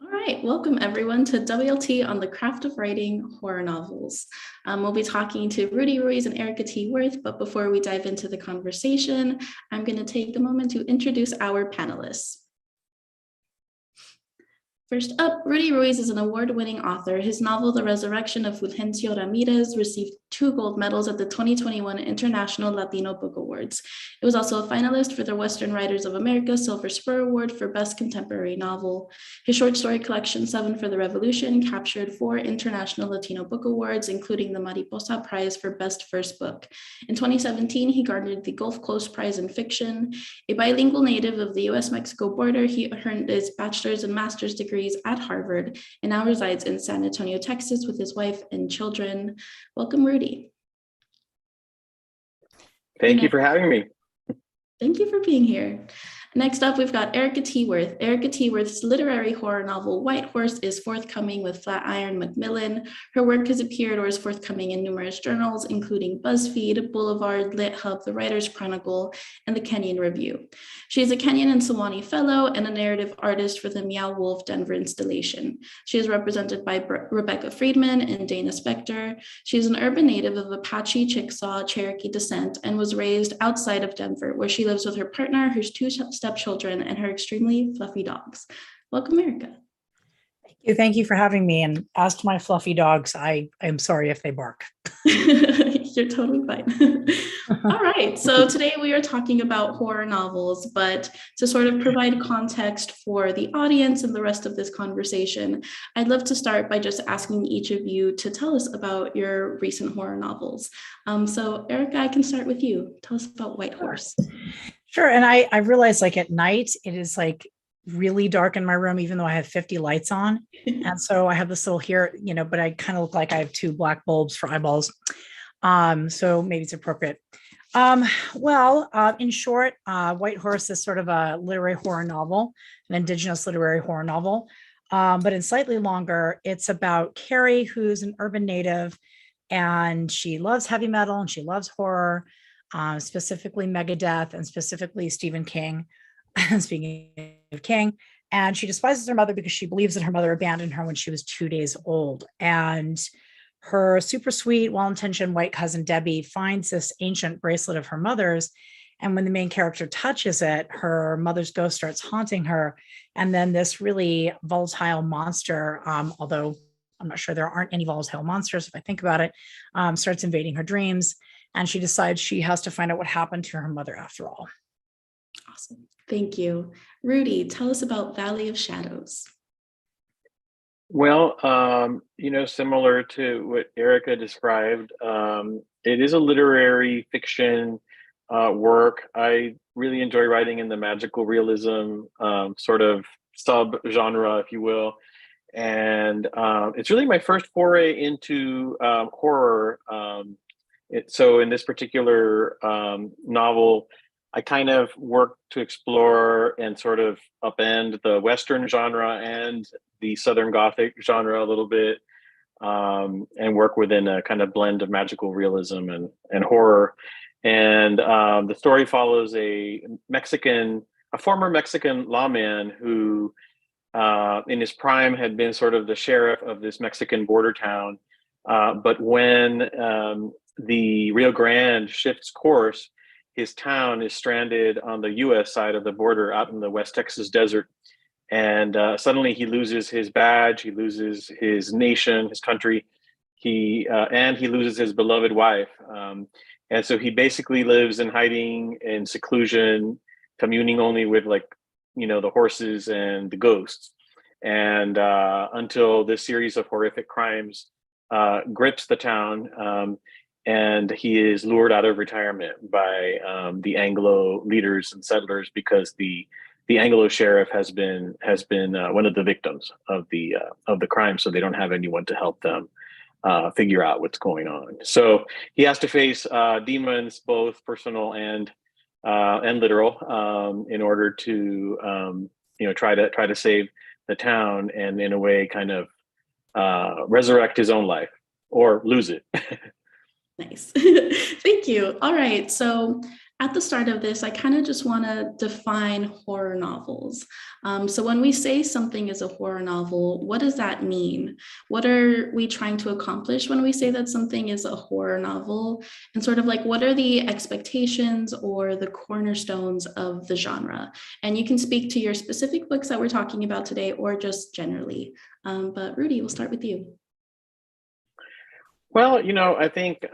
All right, welcome everyone to WLT on the craft of writing horror novels. We'll be talking to Rudy Ruiz and Erika T. Wurth, but before we dive into the conversation, I'm going to take a moment to introduce our panelists. First up, Rudy Ruiz is an award-winning author. His novel, The Resurrection of Fulgencio Ramirez, received 2 gold medals at the 2021 International Latino Book Awards. It was also a finalist for the Western Writers of America Silver Spur Award for Best Contemporary Novel. His short story collection, 7 for the Revolution, captured 4 International Latino Book Awards, including the Mariposa Prize for Best First Book. In 2017, he garnered the Gulf Coast Prize in Fiction. A bilingual native of the US-Mexico border, he earned his bachelor's and master's degrees at Harvard and now resides in San Antonio, Texas with his wife and children. Welcome, Rudy. Thank you for having me. Thank you for being here. Next up, we've got Erika T. Wurth. Erika T. Wurth's literary horror novel, White Horse, is forthcoming with Flatiron Macmillan. Her work has appeared or is forthcoming in numerous journals, including BuzzFeed, Boulevard, Lit Hub, The Writer's Chronicle, and the Kenyon Review. She is a Kenyon and Sewanee Fellow and a narrative artist for the Meow Wolf Denver installation. She is represented by Rebecca Friedman and Dana Spector. She is an urban native of Apache, Chickasaw, Cherokee descent and was raised outside of Denver, where she lives with her partner, her 2 stepchildren, and her extremely fluffy dogs. Welcome, Erika. Thank you for having me. And as to my fluffy dogs, I am sorry if they bark. You're totally fine. All right, so today we are talking about horror novels, but to sort of provide context for the audience and the rest of this conversation, I'd love to start by just asking each of you to tell us about your recent horror novels. So Erika, I can start with you. Tell us about White Horse. Sure. And I realize like at night, it is like really dark in my room, even though I have 50 lights on. And so I have this little here, but I kind of look like I have 2 black bulbs for eyeballs. So maybe it's appropriate. In short, White Horse is sort of a literary horror novel, an indigenous literary horror novel. But in slightly longer, it's about Carrie, who's an urban native, and she loves heavy metal and she loves horror. Specifically Megadeth and specifically Stephen King. Speaking of King, and she despises her mother because she believes that her mother abandoned her when she was 2 days old. And her super sweet, well-intentioned white cousin Debbie finds this ancient bracelet of her mother's. And when the main character touches it, her mother's ghost starts haunting her. And then this really volatile monster, although I'm not sure there aren't any volatile monsters if I think about it, starts invading her dreams. And she decides she has to find out what happened to her mother after all. Awesome. Thank you. Rudy, tell us about Valley of Shadows. Well, similar to what Erika described, it is a literary fiction work. I really enjoy writing in the magical realism sort of sub-genre, if you will. And it's really my first foray into horror. So in this particular novel, I kind of work to explore and sort of upend the Western genre and the Southern Gothic genre a little bit, and work within a kind of blend of magical realism and horror. And the story follows a former Mexican lawman who in his prime had been sort of the sheriff of this Mexican border town. But when the Rio Grande shifts course, his town is stranded on the US side of the border out in the West Texas desert. And suddenly he loses his badge, he loses his nation, his country, and he loses his beloved wife. And so he basically lives in hiding and seclusion, communing only with the horses and the ghosts. And until this series of horrific crimes grips the town, and he is lured out of retirement by the Anglo leaders and settlers because the Anglo sheriff has been one of the victims of the crime, so they don't have anyone to help them figure out what's going on. So he has to face demons, both personal and literal, in order to try to save the town and in a way kind of resurrect his own life or lose it. Nice. Thank you. All right. So At the start of this, I kind of just want to define horror novels. So when we say something is a horror novel, what does that mean? What are we trying to accomplish when we say that something is a horror novel? And sort of like, what are the expectations or the cornerstones of the genre? And you can speak to your specific books that we're talking about today, or just generally. But Rudy, we'll start with you. Well, I think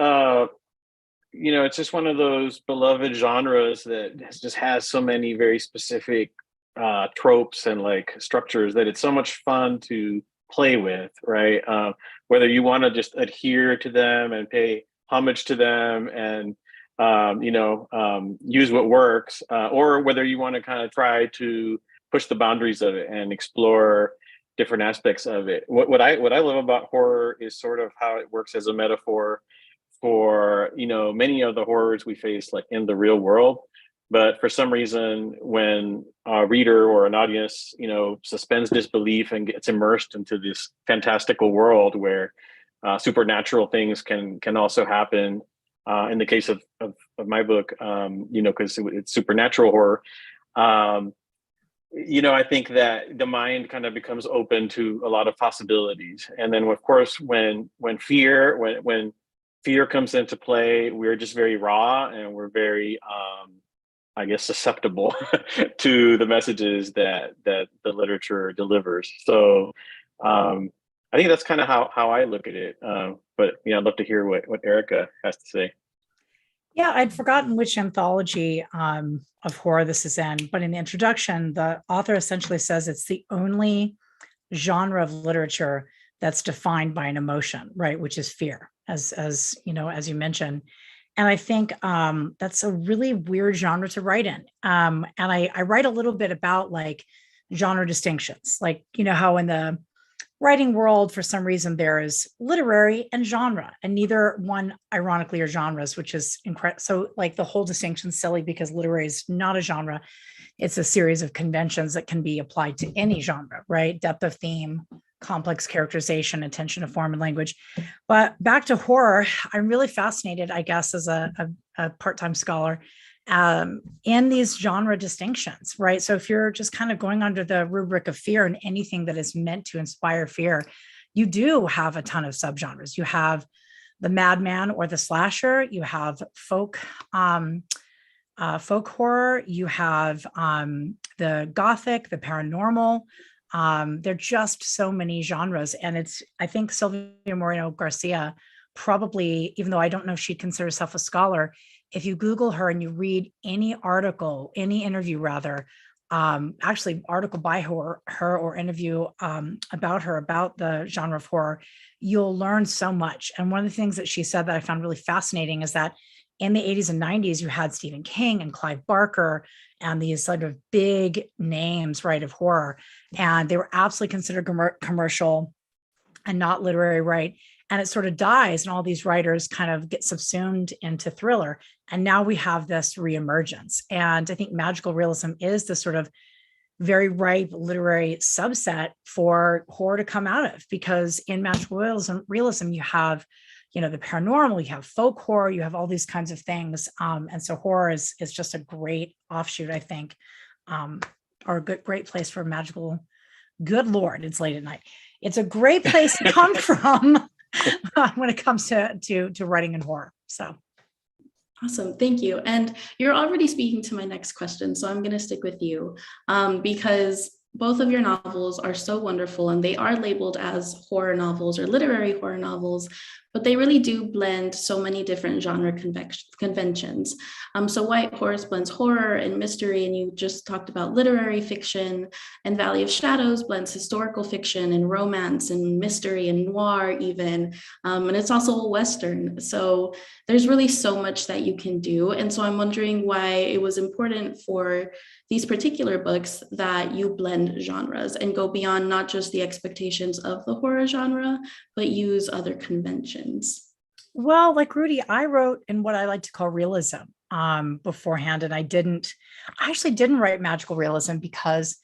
it's just one of those beloved genres that just has so many very specific tropes and like structures that it's so much fun to play with, right? Whether you want to just adhere to them and pay homage to them and use what works, or whether you want to kind of try to push the boundaries of it and explore different aspects of it. What I love about horror is sort of how it works as a metaphor for many of the horrors we face like in the real world. But for some reason, when a reader or an audience suspends disbelief and gets immersed into this fantastical world where supernatural things can also happen, in the case of my book, because it's supernatural horror, I think that the mind kind of becomes open to a lot of possibilities. And then of course when fear comes into play, we're just very raw and we're very, I guess, susceptible to the messages that the literature delivers. So I think that's kind of how I look at it. But I'd love to hear what Erika has to say. Yeah, I'd forgotten which anthology of horror this is in, but in the introduction, the author essentially says it's the only genre of literature that's defined by an emotion, right? Which is fear, as you mentioned. And I think that's a really weird genre to write in. And I write a little bit about like genre distinctions, like, how in the writing world, for some reason, there is literary and genre, and neither one, ironically, are genres, which is incredible. So like the whole distinction is silly because literary is not a genre. It's a series of conventions that can be applied to any genre, right? Depth of theme, complex characterization, attention to form and language. But back to horror, I'm really fascinated, I guess, as a part-time scholar, in these genre distinctions, right? So if you're just kind of going under the rubric of fear and anything that is meant to inspire fear, you do have a ton of subgenres. You have the madman or the slasher, you have folk horror, you have the gothic, the paranormal. There are just so many genres. And I think Sylvia Moreno Garcia probably, even though I don't know if she'd consider herself a scholar, if you Google her and you read any article, any interview rather, actually article by her or interview about her, about the genre of horror, you'll learn so much. And one of the things that she said that I found really fascinating is that in the 80s and 90s, you had Stephen King and Clive Barker and these sort of big names, right, of horror. And they were absolutely considered commercial and not literary, right? And it sort of dies, and all these writers kind of get subsumed into thriller. And now we have this reemergence. And I think magical realism is the sort of very ripe literary subset for horror to come out of, because in magical realism you have, the paranormal, you have folk horror, you have all these kinds of things. And so horror is just a great offshoot, I think, or a great place for magical. Good Lord, it's late at night. It's a great place to come from when it comes to writing in horror. So awesome, thank you. And you're already speaking to my next question, so I'm going to stick with you because both of your novels are so wonderful, and they are labeled as horror novels or literary horror novels, but they really do blend so many different genre conventions. So White Horse blends horror and mystery, and you just talked about literary fiction, and Valley of Shadows blends historical fiction and romance and mystery and noir even, and it's also a Western. So there's really so much that you can do. And so I'm wondering why it was important for these particular books that you blend genres and go beyond not just the expectations of the horror genre, but use other conventions. Well, like Rudy, I wrote in what I like to call realism beforehand, and I actually didn't write magical realism because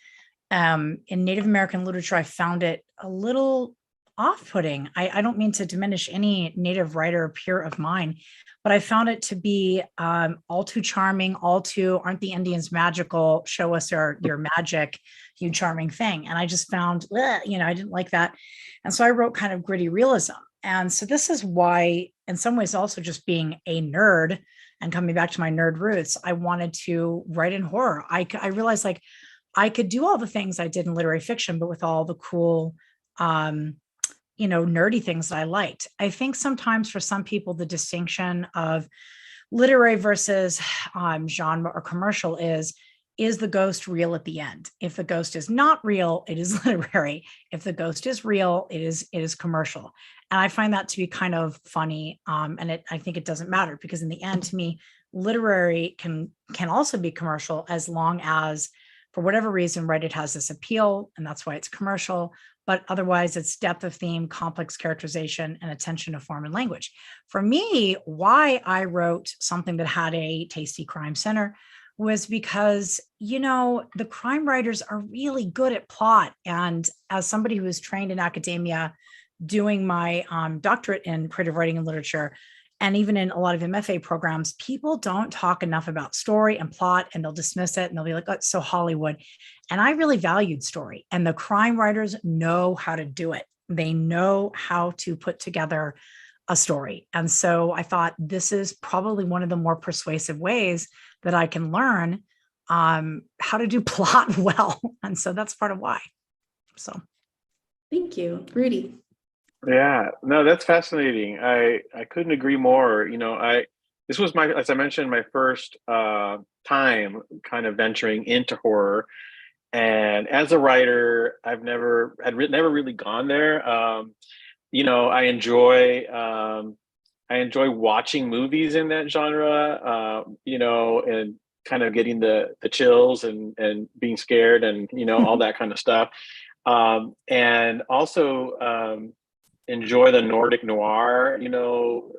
in Native American literature, I found it a little off-putting. I don't mean to diminish any native writer peer of mine, but I found it to be all too charming, all too, aren't the Indians magical? Show us your magic, you charming thing. And I just found, I didn't like that. And so I wrote kind of gritty realism. And so this is why, in some ways, also just being a nerd and coming back to my nerd roots, I wanted to write in horror. I realized like I could do all the things I did in literary fiction, but with all the cool, nerdy things that I liked. I think sometimes for some people, the distinction of literary versus genre or commercial is the ghost real at the end? If the ghost is not real, it is literary. If the ghost is real, it is commercial. And I find that to be kind of funny. And I think it doesn't matter, because in the end, to me, literary can also be commercial, as long as, for whatever reason, right, it has this appeal, and that's why it's commercial. But otherwise, it's depth of theme, complex characterization, and attention to form and language. For me, why I wrote something that had a tasty crime center was because, the crime writers are really good at plot. And as somebody who was trained in academia, doing my doctorate in creative writing and literature, and even in a lot of MFA programs, people don't talk enough about story and plot, and they'll dismiss it and they'll be like, oh, it's so Hollywood. And I really valued story, and the crime writers know how to do it. They know how to put together a story. And so I thought this is probably one of the more persuasive ways that I can learn how to do plot well. And so that's part of why. So. Thank you. Rudy. Yeah, no, that's fascinating. I couldn't agree more. This was as I mentioned, my first time kind of venturing into horror. And as a writer, I've never really gone there. I enjoy watching movies in that genre, and kind of getting the chills and being scared and, all that kind of stuff. And also enjoy the Nordic noir,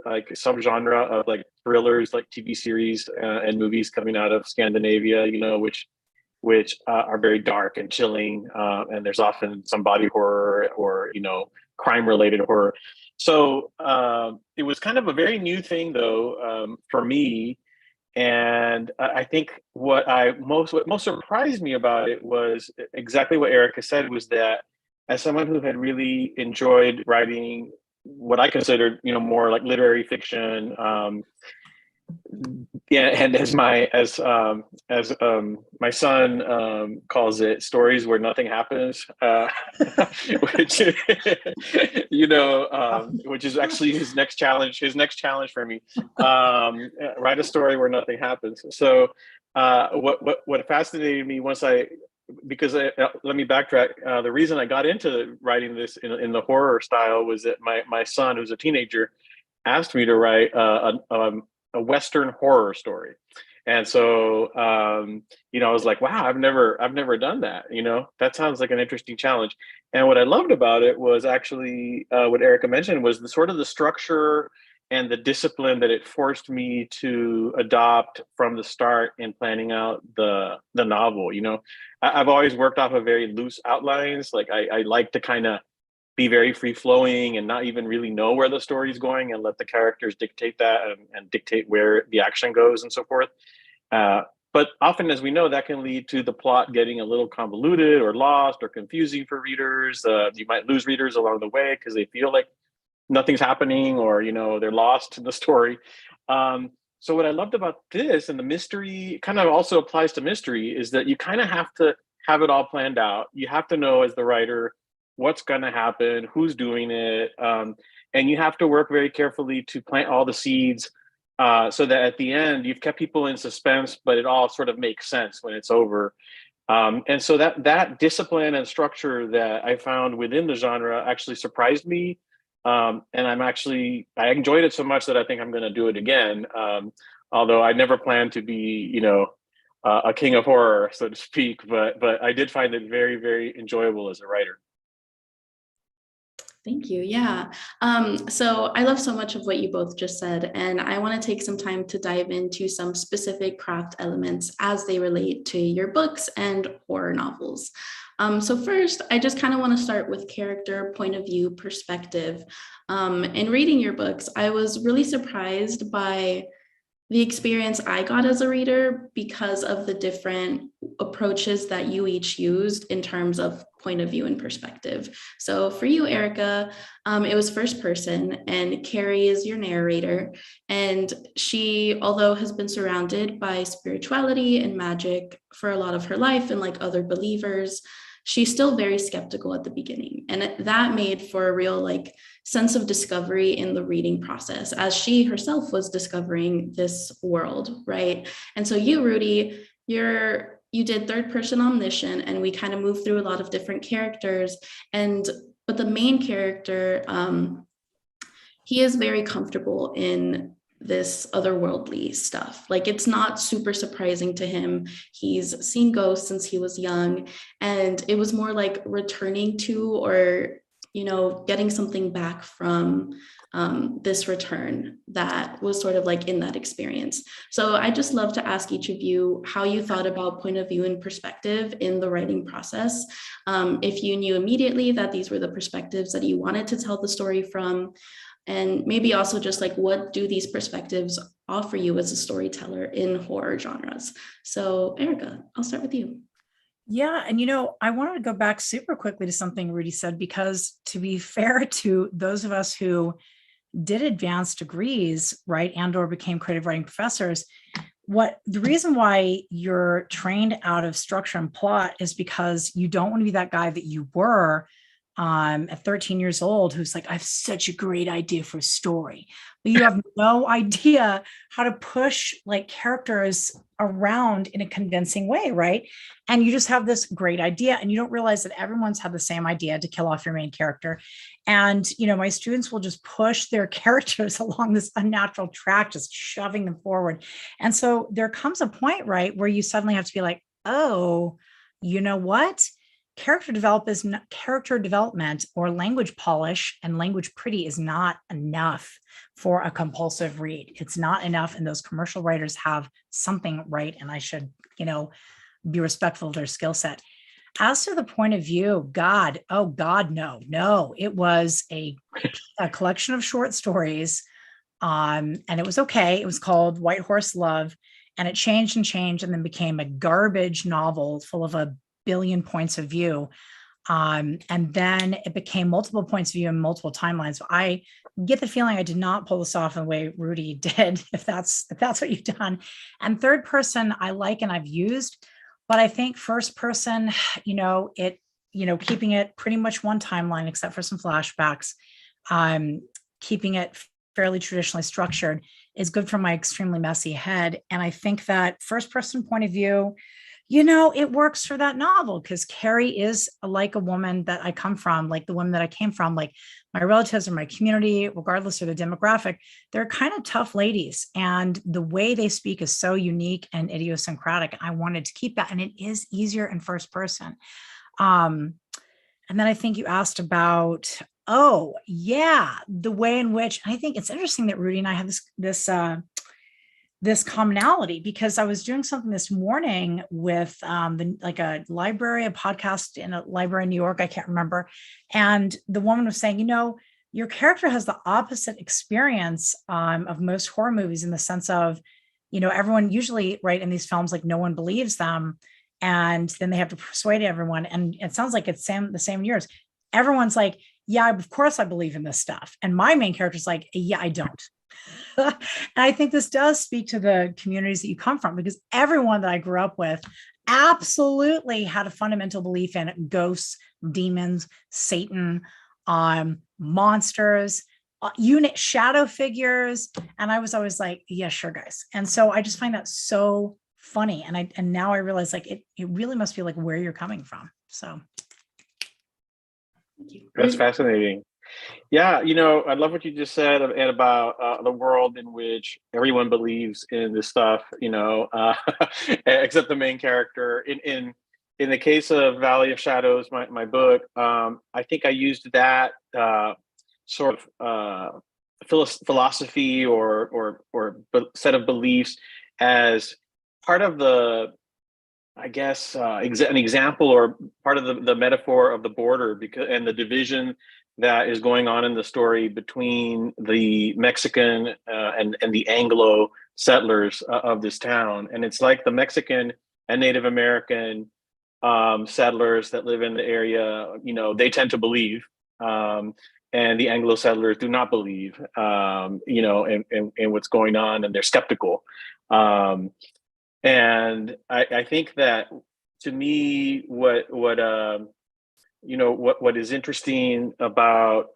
like subgenre of like thrillers, like TV series and movies coming out of Scandinavia, which are very dark and chilling. And there's often some body horror or, crime related horror. So it was kind of a very new thing though, for me. And I think what most surprised me about it was exactly what Erika said, was that as someone who had really enjoyed writing what I considered, more like literary fiction, and as my son calls it, stories where nothing happens, which which is actually his next challenge for me. Write a story where nothing happens. So what fascinated me because let me backtrack. The reason I got into writing this in the horror style was that my son, who's a teenager, asked me to write a Western horror story. And so, I was like, wow, I've never done that. That sounds like an interesting challenge. And what I loved about it was actually what Erika mentioned was the structure and the discipline that it forced me to adopt from the start in planning out the novel. I've always worked off of very loose outlines. Like I like to kind of be very free flowing and not even really know where the story is going, and let the characters dictate that and dictate where the action goes and so forth. But often, as we know, that can lead to the plot getting a little convoluted or lost or confusing for readers. You might lose readers along the way because they feel like nothing's happening, or, they're lost in the story. So what I loved about this, and the mystery kind of also applies to mystery, is that you kind of have to have it all planned out. You have to know as the writer what's going to happen, who's doing it. And you have to work very carefully to plant all the seeds so that at the end you've kept people in suspense, but it all sort of makes sense when it's over. And so that discipline and structure that I found within the genre actually surprised me. And I enjoyed it so much that I think I'm going to do it again. Although I never planned to be, a king of horror, so to speak, but I did find it very, very enjoyable as a writer. Thank you. Yeah. So I love so much of what you both just said, and I want to take some time to dive into some specific craft elements as they relate to your books and horror novels. So first, I just kind of want to start with character, point of view, perspective. In reading your books, I was really surprised by the experience I got as a reader because of the different approaches that you each used in terms of point of view and perspective. So for you, Erika, it was first person, and Carrie is your narrator. And she, although has been surrounded by spirituality and magic for a lot of her life and like other believers, she's still very skeptical at the beginning. And that made for a real like sense of discovery in the reading process as she herself was discovering this world, right? And so you, Rudy, you did third person omniscient, and we kind of moved through a lot of different characters. But the main character, he is very comfortable in this otherworldly stuff. Like, it's not super surprising to him. He's seen ghosts since he was young, and it was more like returning to, or getting something back from this return that was sort of like in that experience. So I just love to ask each of you how you thought about point of view and perspective in the writing process. If you knew immediately that these were the perspectives that you wanted to tell the story from, and maybe also just like, what do these perspectives offer you as a storyteller in horror genres? So Erika, I'll start with you. Yeah. And, I wanted to go back super quickly to something Rudy said, because to be fair to those of us who did advanced degrees, right, and or became creative writing professors, the reason why you're trained out of structure and plot is because you don't want to be that guy that you were at 13 years old, who's like, I have such a great idea for a story, but you have no idea how to push like characters around in a convincing way, right? And you just have this great idea, and you don't realize that everyone's had the same idea to kill off your main character. And, my students will just push their characters along this unnatural track, just shoving them forward. And so there comes a point, right, where you suddenly have to be like, oh, you know what? Character development or language polish and language pretty is not enough for a compulsive read. It's not enough. And those commercial writers have something right. And I should, be respectful of their skill set. As to the point of view, no. It was a collection of short stories. And it was okay. It was called White Horse Love. And it changed and then became a garbage novel full of a billion points of view. And then it became multiple points of view and multiple timelines. So I get the feeling I did not pull this off in the way Rudy did, if that's what you've done. And third person, I like and I've used, but I think first person, keeping it pretty much one timeline, except for some flashbacks, keeping it fairly traditionally structured is good for my extremely messy head. And I think that first person point of view, it works for that novel because Carrie is like a woman that I come from, like the woman that I came from, like my relatives or my community, regardless of the demographic, they're kind of tough ladies. And the way they speak is so unique and idiosyncratic. I wanted to keep that. And it is easier in first person. And then I think you asked about, the way in which I think it's interesting that Rudy and I have this commonality, because I was doing something this morning with a podcast in a library in New York, I can't remember. And the woman was saying, your character has the opposite experience of most horror movies, in the sense of, everyone usually, right, in these films, like no one believes them. And then they have to persuade everyone. And it sounds like it's the same in yours. Everyone's like, yeah, of course I believe in this stuff. And my main character's like, yeah, I don't. And I think this does speak to the communities that you come from, because everyone that I grew up with absolutely had a fundamental belief in ghosts, demons, Satan, monsters, shadow figures. And I was always like, yeah, sure, guys. And so I just find that so funny. And now I realize like it really must be like where you're coming from. So Thank you. That's fascinating. Yeah, I love what you just said about the world in which everyone believes in this stuff, except the main character. In the case of Valley of Shadows, my book, I think I used that sort of philosophy or set of beliefs as part of the I guess an example or part of the metaphor of the border, because and the division that is going on in the story between the Mexican and the Anglo settlers of this town. And it's like the Mexican and Native American settlers that live in the area, they tend to believe, and the Anglo settlers do not believe, in what's going on, and they're skeptical. And I think that, to me, what is interesting about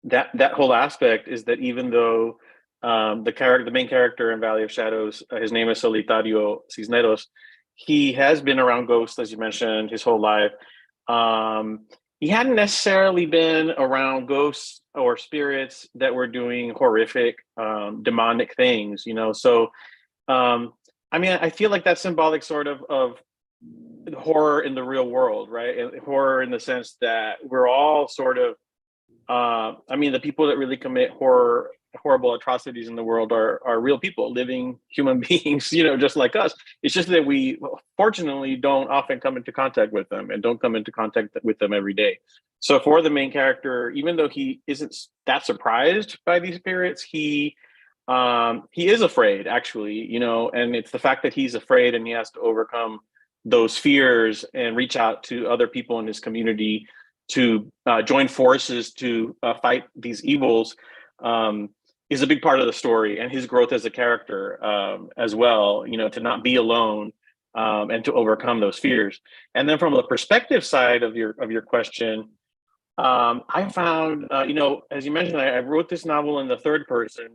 that whole aspect is that even though the main character in Valley of Shadows, his name is Solitario Cisneros, he has been around ghosts, as you mentioned, his whole life. He hadn't necessarily been around ghosts or spirits that were doing horrific, demonic things, So, I feel like that's symbolic sort of horror in the real world, right? And horror in the sense that we're all sort of, the people that really commit horrible atrocities in the world are real people, living human beings, just like us. It's just that we, fortunately, don't often come into contact with them and don't come into contact with them every day. So for the main character, even though he isn't that surprised by these spirits, he is afraid, actually, and it's the fact that he's afraid and he has to overcome those fears and reach out to other people in his community to join forces to fight these evils, is a big part of the story, and his growth as a character as well, to not be alone and to overcome those fears. And then from the perspective side of your question, I found, as you mentioned, I wrote this novel in the third person,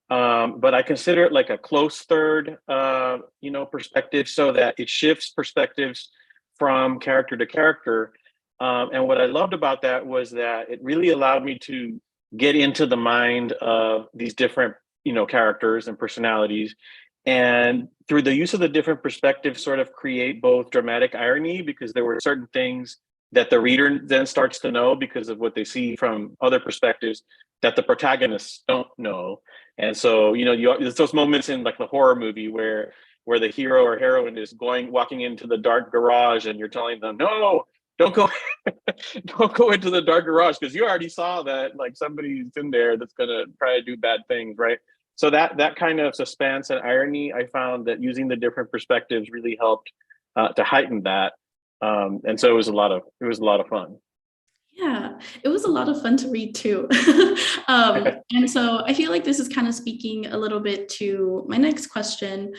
but I consider it like a close third, perspective, so that it shifts perspectives from character to character. And what I loved about that was that it really allowed me to get into the mind of these different, characters and personalities. And through the use of the different perspectives, sort of create both dramatic irony, because there were certain things that the reader then starts to know because of what they see from other perspectives that the protagonists don't know. And so, there's those moments in like the horror movie where the hero or heroine is walking into the dark garage, and you're telling them, no, don't go, don't go into the dark garage, because you already saw that like somebody's in there that's gonna try to do bad things, right? So that kind of suspense and irony, I found that using the different perspectives really helped to heighten that. And so it was a lot of fun. Yeah, it was a lot of fun to read too. And so I feel like this is kind of speaking a little bit to my next question,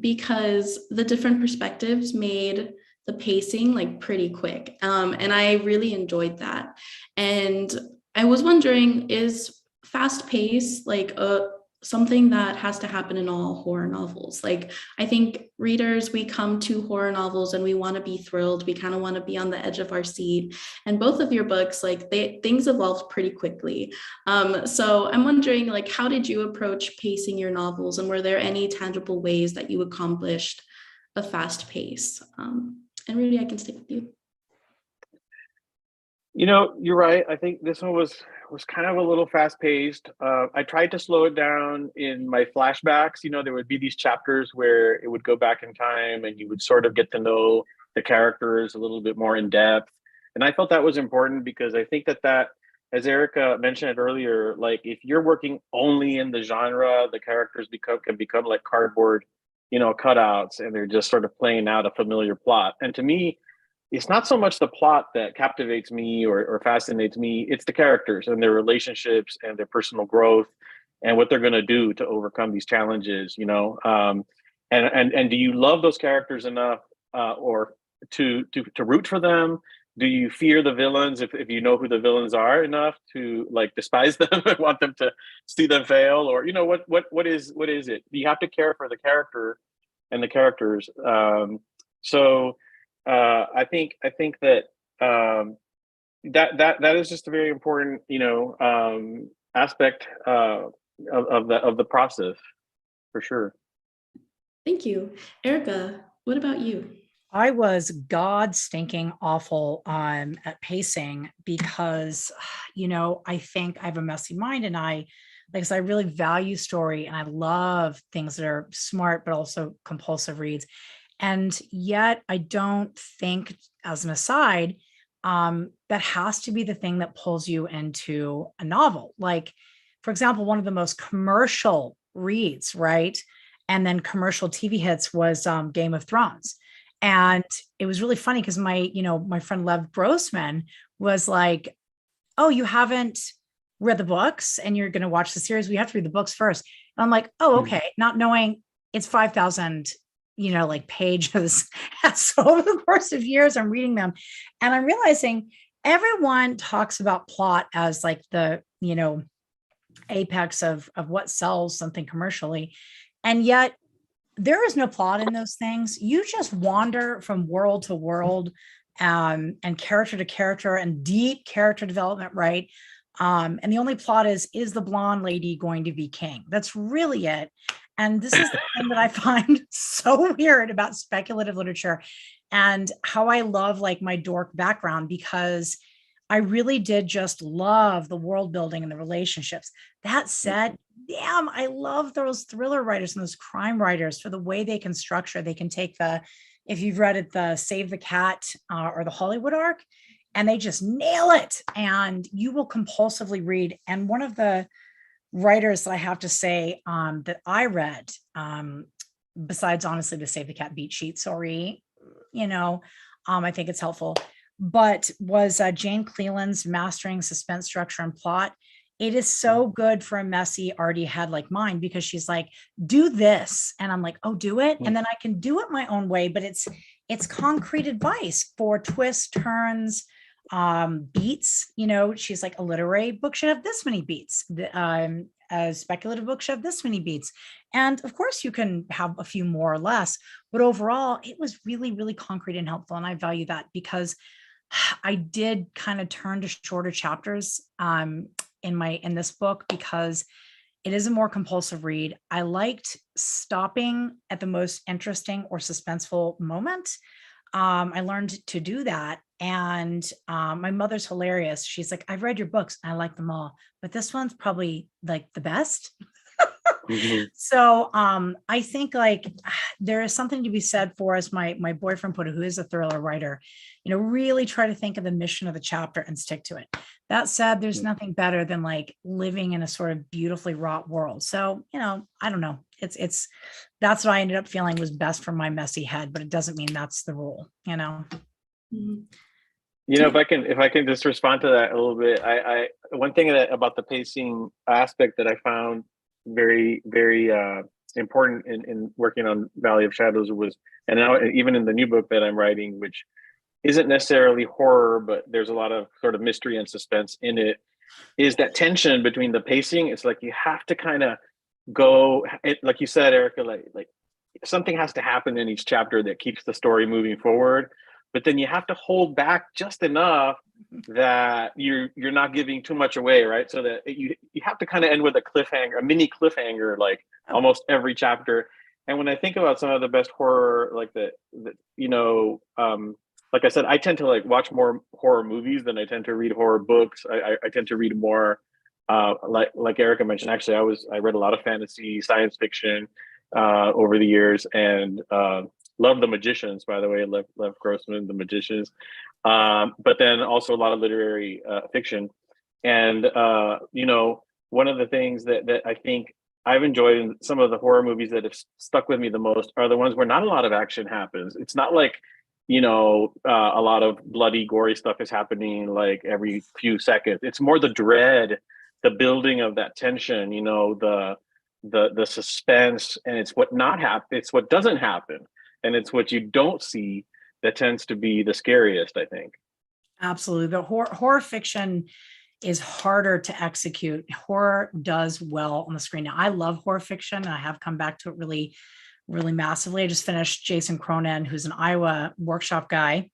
because the different perspectives made the pacing like pretty quick. And I really enjoyed that. And I was wondering, is fast pace like something that has to happen in all horror novels? Like, I think readers, we come to horror novels and we want to be thrilled. We kind of want to be on the edge of our seat. And both of your books, like things evolved pretty quickly. So I'm wondering, like, how did you approach pacing your novels? And were there any tangible ways that you accomplished a fast pace? And Rudy, I can stick with you. You're right. I think this one was kind of a little fast paced. I tried to slow it down in my flashbacks. There would be these chapters where it would go back in time and you would sort of get to know the characters a little bit more in depth. And I felt that was important, because I think that, as Erika mentioned earlier, like if you're working only in the genre, the characters can become like cardboard, cutouts, and they're just sort of playing out a familiar plot. And to me, it's not so much the plot that captivates me or fascinates me. It's the characters and their relationships and their personal growth and what they're going to do to overcome these challenges, and do you love those characters enough or to root for them? Do you fear the villains if you know who the villains are enough to like despise them and want them to see them fail? Or, what is it? You have to care for the character and the characters. So I think that that is just a very important, aspect of the process, for sure. Thank you. Erika, what about you? I was god stinking awful at pacing, because, I think I have a messy mind, and I really value story, and I love things that are smart, but also compulsive reads. And yet I don't think, as an aside, that has to be the thing that pulls you into a novel. Like, for example, one of the most commercial reads, right? And then commercial TV hits was Game of Thrones. And it was really funny because my friend Lev Grossman was like, oh, you haven't read the books and you're going to watch the series. We have to read the books first. And I'm like, oh, okay. Not knowing it's 5,000, like pages. So over the course of years, I'm reading them and I'm realizing everyone talks about plot as like the, apex of what sells something commercially. And yet there is no plot in those things. You just wander from world to world, and character to character and deep character development, right? And the only plot is the blonde lady going to be king? That's really it. And this is the thing that I find so weird about speculative literature and how I love like my dork background, because I really did just love the world building and the relationships. That said, damn, I love those thriller writers and those crime writers for the way they can structure. They can take if you've read it, the Save the Cat or the Hollywood arc, and they just nail it. And you will compulsively read. And one of the writers that I have to say that I read, besides honestly the Save the Cat beat sheet, sorry, I think it's helpful, but was Jane Cleland's Mastering Suspense, Structure, and Plot. It is so good for a messy, arty head like mine, because she's like, do this. And I'm like, oh, do it. And then I can do it my own way, but it's concrete advice for twists, turns, beats. She's like, a literary book should have this many beats. A speculative book should have this many beats. And of course you can have a few more or less, but overall it was really, really concrete and helpful. And I value that because I did kind of turn to shorter chapters in this book because it is a more compulsive read. I liked stopping at the most interesting or suspenseful moment. I learned to do that. And my mother's hilarious. She's like, I've read your books. I like them all, but this one's probably like the best. So I think like there is something to be said for, as my boyfriend put it, who is a thriller writer, really try to think of the mission of the chapter and stick to it. That said, there's nothing better than like living in a sort of beautifully wrought world. So, I don't know. That's what I ended up feeling was best for my messy head, but it doesn't mean that's the rule, If I can just respond to that a little bit, I one thing about the pacing aspect that I found very, very important in working on Valley of Shadows was, and now even in the new book that I'm writing, which isn't necessarily horror, but there's a lot of sort of mystery and suspense in it, is that tension between the pacing. It's like you have to kind of go, like you said, Erika, like something has to happen in each chapter that keeps the story moving forward. But then you have to hold back just enough that you're not giving too much away, right? So that you have to kind of end with a cliffhanger, a mini cliffhanger, like almost every chapter. And when I think about some of the best horror, like like I said, I tend to like watch more horror movies than I tend to read horror books. I tend to read more, like Erika mentioned. Actually, I read a lot of fantasy, science fiction over the years, and love The Magicians, by the way. Lev Grossman, The Magicians. But then also a lot of literary fiction. And, one of the things that I think I've enjoyed in some of the horror movies that have stuck with me the most are the ones where not a lot of action happens. It's not like, a lot of bloody, gory stuff is happening like every few seconds. It's more the dread, the building of that tension, the suspense, and it's what it's what doesn't happen. And it's what you don't see that tends to be the scariest, I think. Absolutely. The horror fiction is harder to execute. Horror does well on the screen. Now, I love horror fiction, and I have come back to it really, really massively. I just finished Jason Cronin, who's an Iowa workshop guy,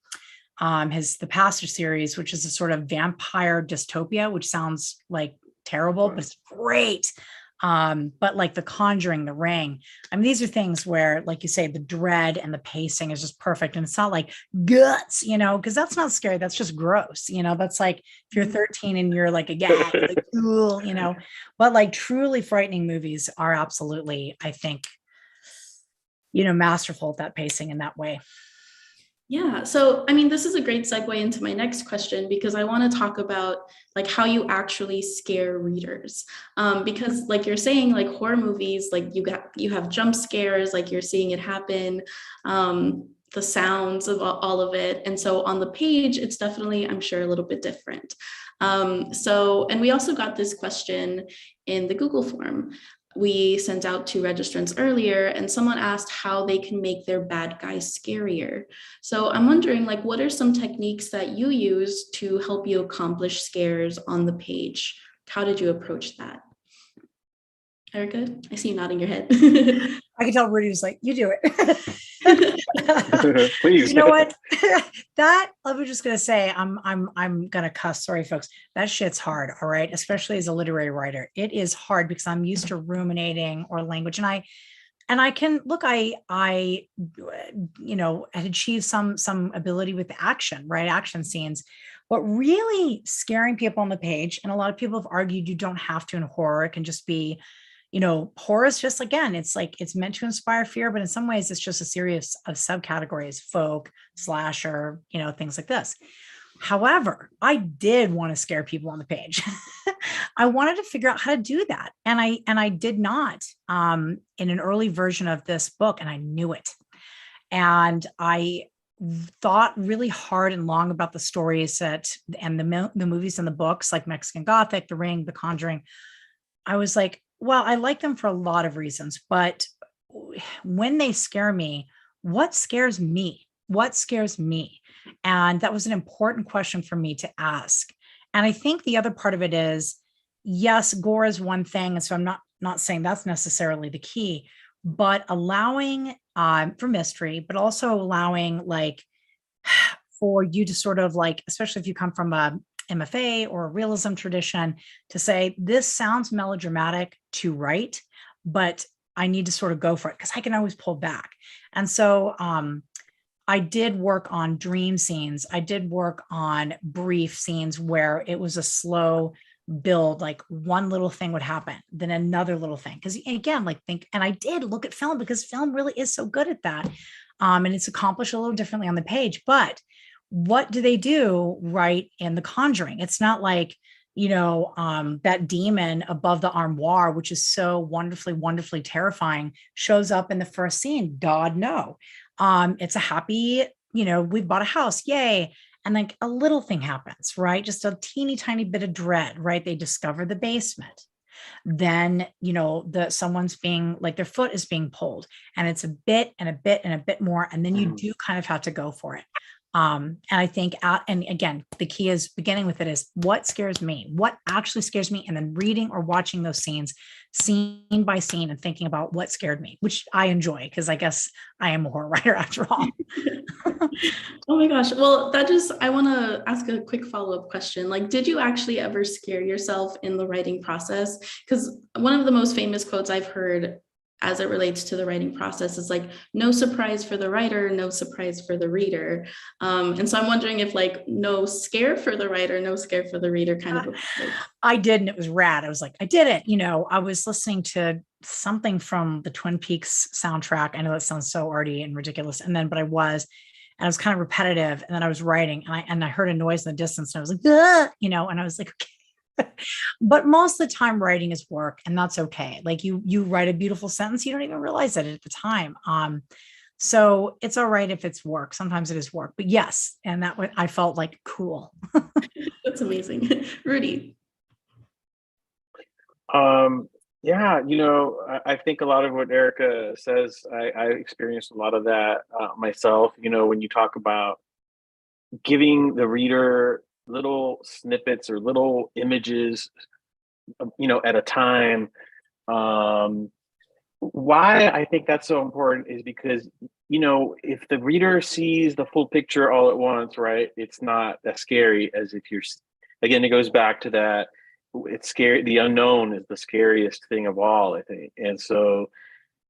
the Pastor series, which is a sort of vampire dystopia, which sounds like terrible, but it's great. But like The Conjuring, The Ring, these are things where, like you say, the dread and the pacing is just perfect. And it's not like guts, because that's not scary. That's just gross. That's like if you're 13 and you're like a guy, like, cool, but like truly frightening movies are absolutely, I think. masterful at that pacing in that way. Yeah, so I mean, this is a great segue into my next question, because I want to talk about like how you actually scare readers. Because like you're saying, like horror movies, like you have jump scares, like you're seeing it happen, the sounds of all of it. And so on the page, it's definitely, I'm sure, a little bit different. And we also got this question in the Google form we sent out to registrants earlier, and someone asked how they can make their bad guys scarier. So I'm wondering, like, what are some techniques that you use to help you accomplish scares on the page? How did you approach that? Erika, I see you nodding your head. I can tell Rudy was like, you do it. Please. You know what? That I was just gonna say, I'm gonna cuss. Sorry, folks. That shit's hard. All right, especially as a literary writer, it is hard because I'm used to ruminating or language, and I can look. I had achieved some ability with action, right? Action scenes. But really scaring people on the page, and a lot of people have argued you don't have to in horror. It can just be, horror is just, again, it's like it's meant to inspire fear, but in some ways it's just a series of subcategories: folk, slasher, things like this. However, I did want to scare people on the page. I wanted to figure out how to do that, and I did not in an early version of this book, and I knew it. And I thought really hard and long about the stories and the movies and the books, like Mexican Gothic, The Ring, The Conjuring. I was like, well, I like them for a lot of reasons, but when they scare me, what scares me? What scares me? And that was an important question for me to ask. And I think the other part of it is, yes, gore is one thing. And so I'm not saying that's necessarily the key, but allowing for mystery, but also allowing like for you to sort of like, especially if you come from a MFA or a realism tradition, to say, this sounds melodramatic to write, but I need to sort of go for it because I can always pull back. And so I did work on dream scenes. I did work on brief scenes where it was a slow build, like one little thing would happen, then another little thing. Because again, and I did look at film because film really is so good at that. And it's accomplished a little differently on the page. But what do they do right in The Conjuring? It's not like, that demon above the armoire, which is so wonderfully, wonderfully terrifying, shows up in the first scene. God, no. It's a happy, we've bought a house, yay. And like a little thing happens, right? Just a teeny tiny bit of dread, right? They discover the basement. Then, someone's being like, their foot is being pulled, and it's a bit and a bit and a bit more. And then you do kind of have to go for it. And I think, and again, the key is beginning with it is what scares me, what actually scares me, and then reading or watching those scenes, scene by scene, and thinking about what scared me, which I enjoy because I guess I am a horror writer after all. Oh my gosh. Well, I want to ask a quick follow-up question. Like, did you actually ever scare yourself in the writing process? Because one of the most famous quotes I've heard as it relates to the writing process is like, no surprise for the writer, no surprise for the reader. And so I'm wondering if like no scare for the writer, no scare for the reader kind of. I did, and it was rad. I was like, I did it. I was listening to something from the Twin Peaks soundtrack. I know that sounds so arty and ridiculous. And it was kind of repetitive. And then I was writing, and I heard a noise in the distance, and I was like, and I was like, okay. But most of the time writing is work, and that's okay. Like you write a beautiful sentence, you don't even realize it at the time. So it's all right if it's work. Sometimes it is work, but yes. And I felt like cool. That's amazing. Rudy. Yeah, I think a lot of what Erika says, I experienced a lot of that myself. When you talk about giving the reader little snippets or little images, at a time. Why I think that's so important is because, if the reader sees the full picture all at once, right, it's not as scary as if again, it goes back to that. It's scary. The unknown is the scariest thing of all, I think. And so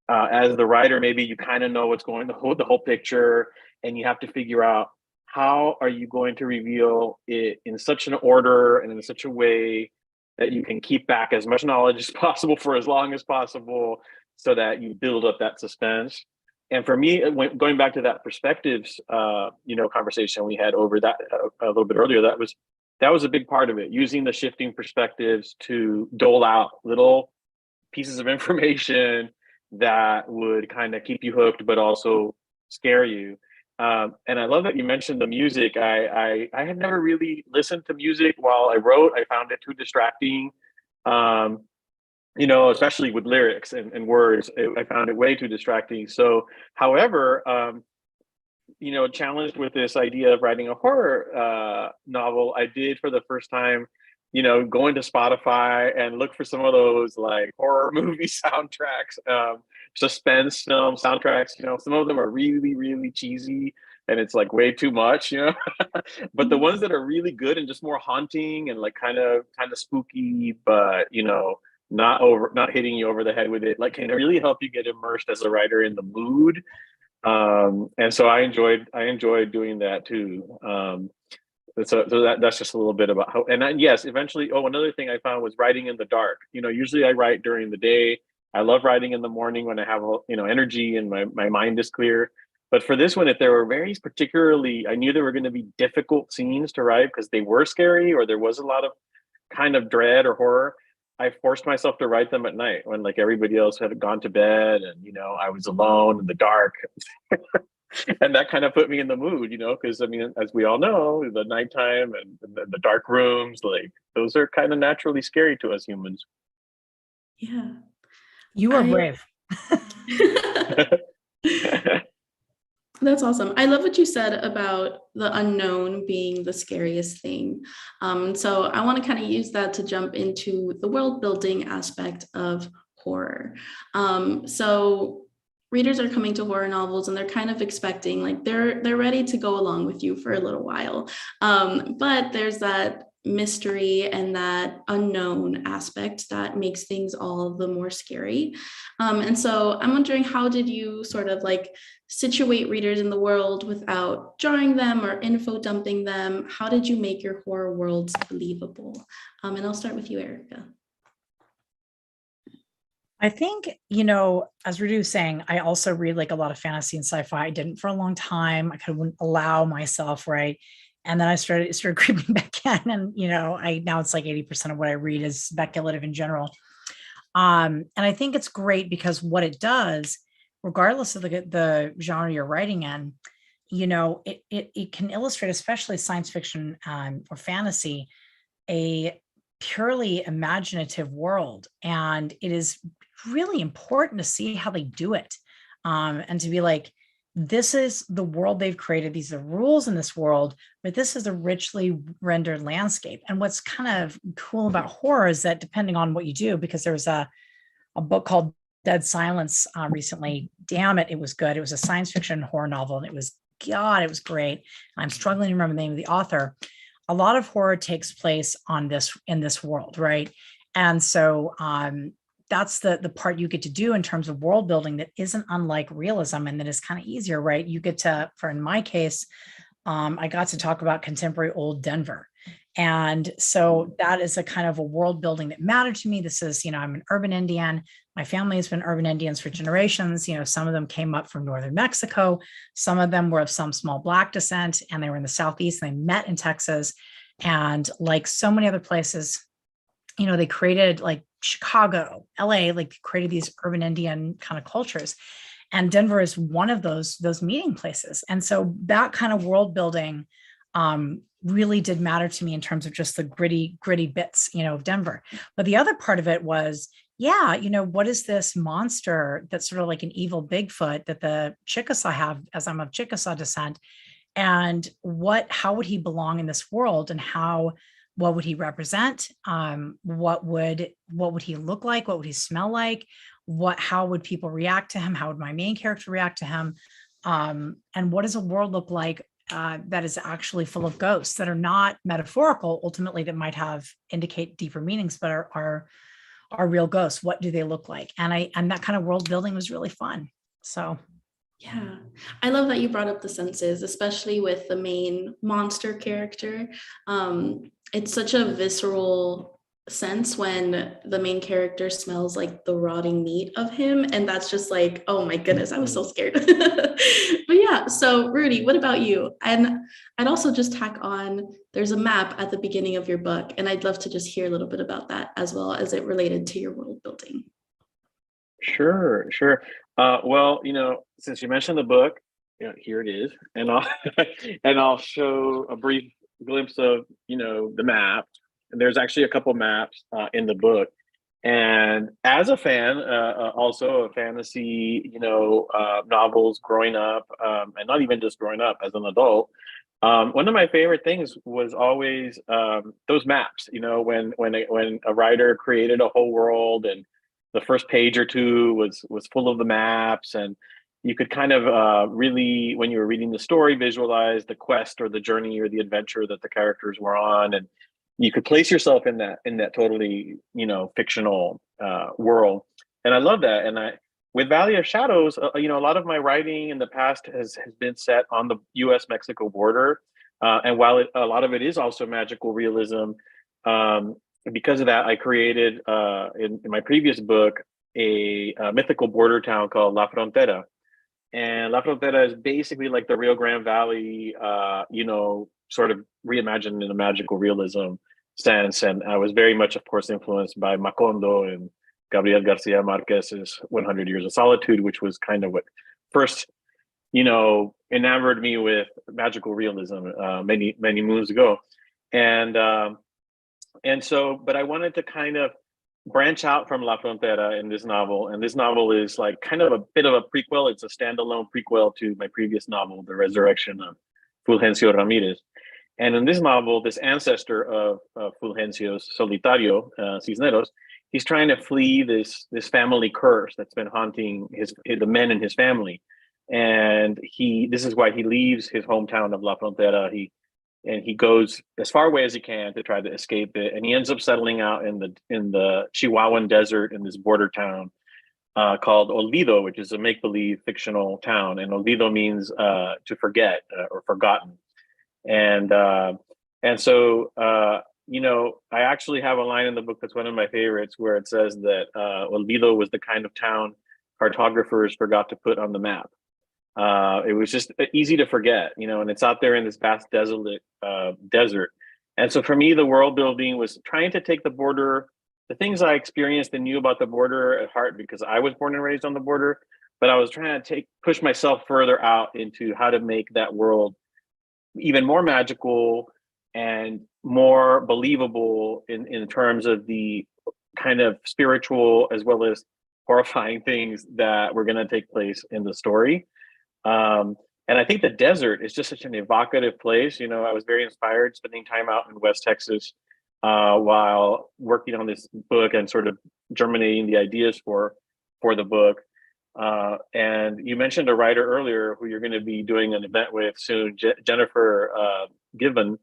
as the writer, maybe you kind of know what's going the whole picture, and you have to figure out how are you going to reveal it in such an order and in such a way that you can keep back as much knowledge as possible for as long as possible so that you build up that suspense. And for me, going back to that perspectives, conversation we had over that a little bit earlier, that was a big part of it. Using the shifting perspectives to dole out little pieces of information that would kind of keep you hooked, but also scare you. And I love that you mentioned the music. I had never really listened to music while I wrote. I found it too distracting. Especially with lyrics and words, I found it way too distracting. So, however, challenged with this idea of writing a horror novel, I did for the first time, go into Spotify and look for some of those like horror movie soundtracks, suspense film soundtracks. Some of them are really, really cheesy and it's like way too much, but the ones that are really good and just more haunting and like kind of spooky, but not hitting you over the head with it, like can really help you get immersed as a writer in the mood. And so I enjoyed doing that too. So that's just a little bit about how, and yes, eventually, another thing I found was writing in the dark. Usually I write during the day. I love writing in the morning when I have, energy and my mind is clear. But for this one, if there were very particularly, I knew there were going to be difficult scenes to write because they were scary or there was a lot of kind of dread or horror. I forced myself to write them at night when like everybody else had gone to bed and, I was alone in the dark. And that kind of put me in the mood, because as we all know, the nighttime and the dark rooms, like those are kind of naturally scary to us humans. Yeah. You are brave. That's awesome. I love what you said about the unknown being the scariest thing. So I want to kind of use that to jump into the world building aspect of horror. So readers are coming to horror novels and they're kind of expecting, like they're ready to go along with you for a little while. But there's that mystery and that unknown aspect that makes things all the more scary. And so I'm wondering, how did you sort of like situate readers in the world without jarring them or info dumping them? How did you make your horror worlds believable? And I'll start with you, Erika. I think, as Rudy was saying, I also read like a lot of fantasy and sci-fi. I didn't for a long time. I kind of wouldn't allow myself, right? And then I started creeping back in, and now it's like 80% of what I read is speculative in general. And I think it's great because what it does, regardless of the genre you're writing in, it can illustrate, especially science fiction or fantasy, a purely imaginative world. And it is really important to see how they do it, and to be like, this is the world they've created. These are the rules in this world, but this is a richly rendered landscape. And what's kind of cool about horror is that depending on what you do, because there was a book called Dead Silence recently. Damn it, it was good. It was a science fiction horror novel, and it was great. I'm struggling to remember the name of the author. A lot of horror takes place in this world, right? And so that's the part you get to do in terms of world building that isn't unlike realism, and that is kind of easier, right? You get to, in my case, I got to talk about contemporary old Denver. And so that is a kind of a world building that mattered to me. This is, I'm an urban Indian. My family has been urban Indians for generations. Some of them came up from northern Mexico. Some of them were of some small Black descent, and they were in the Southeast. They met in Texas. And like so many other places, they created, like Chicago, LA, like created these urban Indian kind of cultures. And Denver is one of those meeting places. And so that kind of world building really did matter to me in terms of just the gritty bits, of Denver. But the other part of it was, what is this monster that's sort of like an evil Bigfoot that the Chickasaw have, as I'm of Chickasaw descent, and how would he belong in this world, and what would he represent? What would he look like? What would he smell like? How would people react to him? How would my main character react to him? And what does a world look like that is actually full of ghosts that are not metaphorical, ultimately, that might indicate deeper meanings, but are real ghosts? What do they look like? And that kind of world building was really fun. So. Yeah, I love that you brought up the senses, especially with the main monster character. It's such a visceral sense when the main character smells like the rotting meat of him, and that's just like, oh my goodness, I was so scared. But yeah, so Rudy, what about you? And I'd also just tack on, there's a map at the beginning of your book, and I'd love to just hear a little bit about that as well as it related to your world building. Sure, sure. Well, since you mentioned the book, here it is, and I'll and I'll show a brief glimpse of the map. And there's actually a couple maps in the book. And as a fan, also of fantasy, novels growing up, and not even just growing up as an adult, one of my favorite things was always those maps. When a writer created a whole world, and the first page or two was full of the maps, and you could kind of really, when you were reading the story, visualize the quest or the journey or the adventure that the characters were on, and you could place yourself in that totally fictional world. And I love that. And with Valley of Shadows, a lot of my writing in the past has been set on the US-Mexico border, and while a lot of it is also magical realism, because of that, I created in my previous book a mythical border town called La Frontera. And La Frontera is basically like the Rio Grande Valley, sort of reimagined in a magical realism sense. And I was very much, of course, influenced by Macondo and Gabriel Garcia Marquez's 100 Years of Solitude, which was kind of what first, enamored me with magical realism many, many moons ago. And so, but I wanted to kind of branch out from La Frontera in this novel. And this novel is like kind of a bit of a prequel. It's a standalone prequel to my previous novel, The Resurrection of Fulgencio Ramirez. And in this novel, this ancestor of Fulgencio's, Solitario Cisneros, he's trying to flee this family curse that's been haunting the men in his family. And this is why he leaves his hometown of La Frontera. He goes as far away as he can to try to escape it, and he ends up settling out in the Chihuahuan desert in this border town called Olvido, which is a make-believe fictional town. And Olvido means to forget or forgotten. And so I actually have a line in the book that's one of my favorites, where it says that Olvido was the kind of town cartographers forgot to put on the map. It was just easy to forget, and it's out there in this vast desolate desert. And so for me, the world building was trying to take the border, the things I experienced and knew about the border at heart, because I was born and raised on the border, but I was trying to push myself further out into how to make that world even more magical and more believable in terms of the kind of spiritual as well as horrifying things that were going to take place in the story. And I think the desert is just such an evocative place. I was very inspired spending time out in West Texas while working on this book and sort of germinating the ideas for the book. And you mentioned a writer earlier who you're going to be doing an event with soon, Jennifer Given,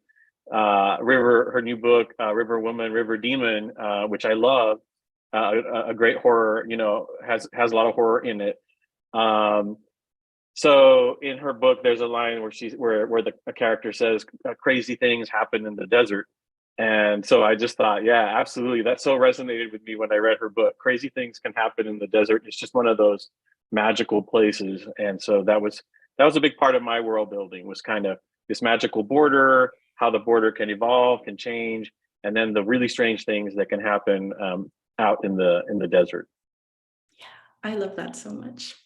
her new book, River Woman, River Demon, which I love, a great horror, has a lot of horror in it. So in her book, there's a line where a character says crazy things happen in the desert. And so I just thought, yeah, absolutely. That so resonated with me when I read her book. Crazy things can happen in the desert. It's just one of those magical places. And so that was a big part of my world building, was kind of this magical border, how the border can evolve, can change, and then the really strange things that can happen out in the desert. Yeah, I love that so much.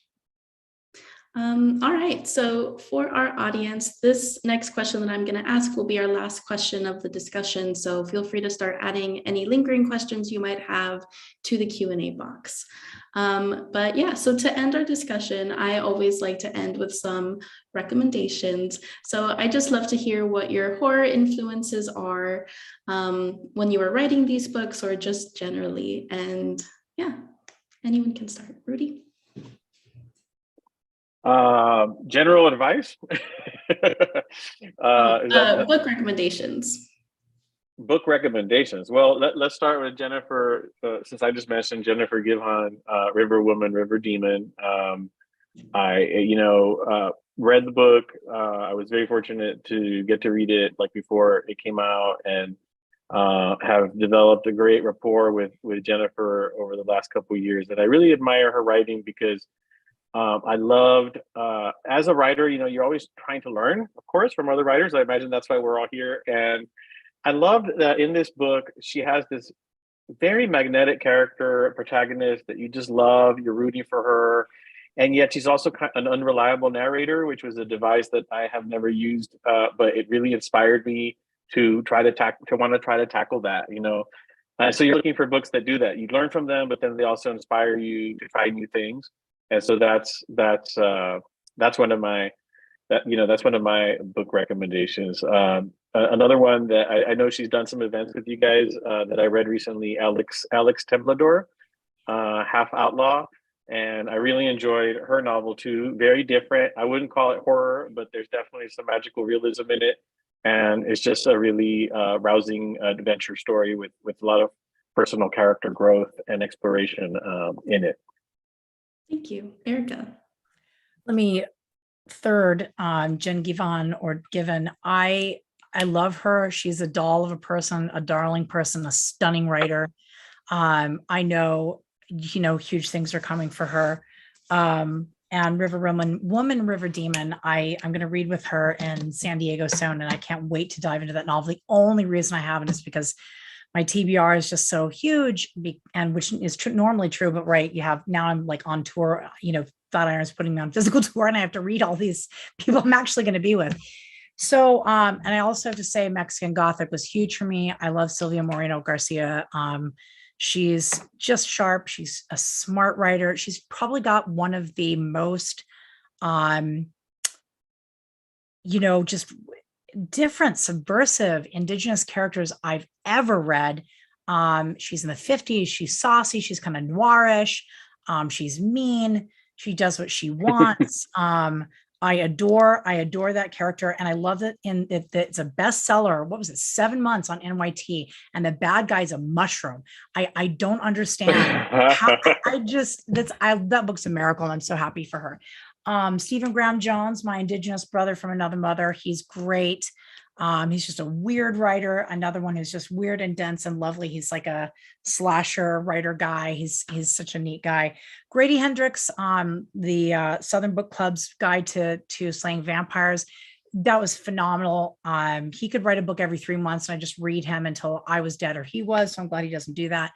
All right, so for our audience, this next question that I'm going to ask will be our last question of the discussion. So feel free to start adding any lingering questions you might have to the Q&A box. But yeah, so to end our discussion, I always like to end with some recommendations. So I just love to hear what your horror influences are when you were writing these books, or just generally. And yeah, anyone can start. Rudy? General advice? Book recommendations. Book recommendations. Well, let's start with Jennifer, since I just mentioned Jennifer Givhan, River Woman, River Demon. I read the book. I was very fortunate to get to read it like before it came out, and have developed a great rapport with Jennifer over the last couple of years, and I really admire her writing because I loved as a writer, you're always trying to learn, of course, from other writers. I imagine that's why we're all here, and I loved that in this book she has this very magnetic character protagonist that you just love. You're rooting for her, and yet she's also an unreliable narrator, which was a device that I have never used, but it really inspired me to try to want to try to tackle that. So you're looking for books that do that. You learn from them, but then they also inspire you to try new things. And so that's one of my that's one of my book recommendations. Another one that I know she's done some events with you guys that I read recently, Alex Templador, Half Outlaw, and I really enjoyed her novel too. Very different. I wouldn't call it horror, but there's definitely some magical realism in it, and it's just a really rousing adventure story with a lot of personal character growth and exploration in it. Thank you, Erika. Let me third Jen Givan or Given. I love her. She's a doll of a person, a darling person, a stunning writer. I know, huge things are coming for her. And Woman River Demon, I'm going to read with her in San Diego soon, and I can't wait to dive into that novel. The only reason I haven't is because my TBR is just so huge, and which is normally true, but right, now I'm like on tour, Thought Iron's putting me on physical tour, and I have to read all these people I'm actually going to be with. So, and I also have to say Mexican Gothic was huge for me. I love Silvia Moreno Garcia. She's just sharp. She's a smart writer. She's probably got one of the most, just different, subversive Indigenous characters I've ever read. She's in the 50s. She's saucy. She's kind of noirish. She's mean. She does what she wants. I adore that character, and I love that it's a bestseller. What was it? 7 months on NYT, and the bad guy's a mushroom. I don't understand how. That book's a miracle, and I'm so happy for her. Stephen Graham Jones, my Indigenous brother from another mother. He's great. He's just a weird writer. Another one who's just weird and dense and lovely. He's like a slasher writer guy. He's such a neat guy. Grady Hendrix, the Southern Book Club's Guide to Slaying Vampires. That was phenomenal. He could write a book every 3 months, and I just read him until I was dead or he was. So I'm glad he doesn't do that.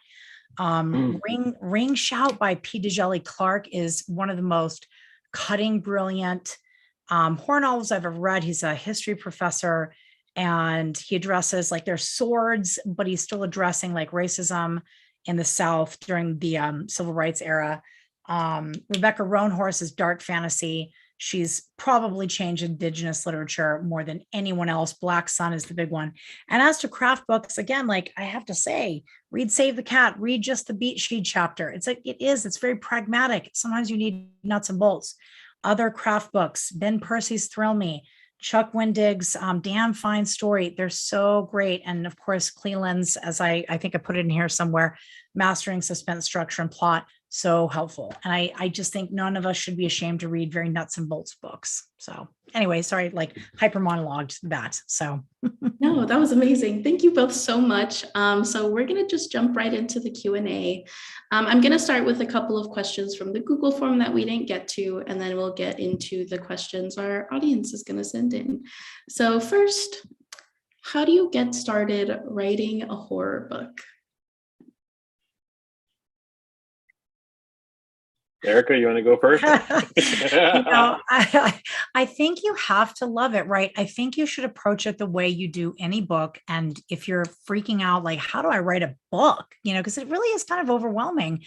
Ring Shout by P. Djeli Clark is one of the most cutting, brilliant horror novels I've ever read. He's a history professor, and he addresses there's swords, but he's still addressing racism in the South during the civil rights era. Rebecca Roanhorse's dark fantasy. She's probably changed Indigenous literature more than anyone else. Black Sun is the big one. And as to craft books, again, I have to say, read Save the Cat, read just the beat sheet chapter. It's very pragmatic. Sometimes you need nuts and bolts. Other craft books, Ben Percy's Thrill Me, Chuck Wendig's Damn Fine Story. They're so great. And of course, Cleland's, as I think I put it in here somewhere, Mastering Suspense, Structure, and Plot, so helpful. And I just think none of us should be ashamed to read very nuts and bolts books. So anyway, sorry, hyper monologued that. So no, that was amazing. Thank you both so much. So we're going to just jump right into the Q&A. I'm going to start with a couple of questions from the Google form that we didn't get to, and then we'll get into the questions our audience is going to send in. So first, how do you get started writing a horror book? Erika, you want to go first? I think you have to love it, right? I think you should approach it the way you do any book. And if you're freaking out, how do I write a book? Because it really is kind of overwhelming.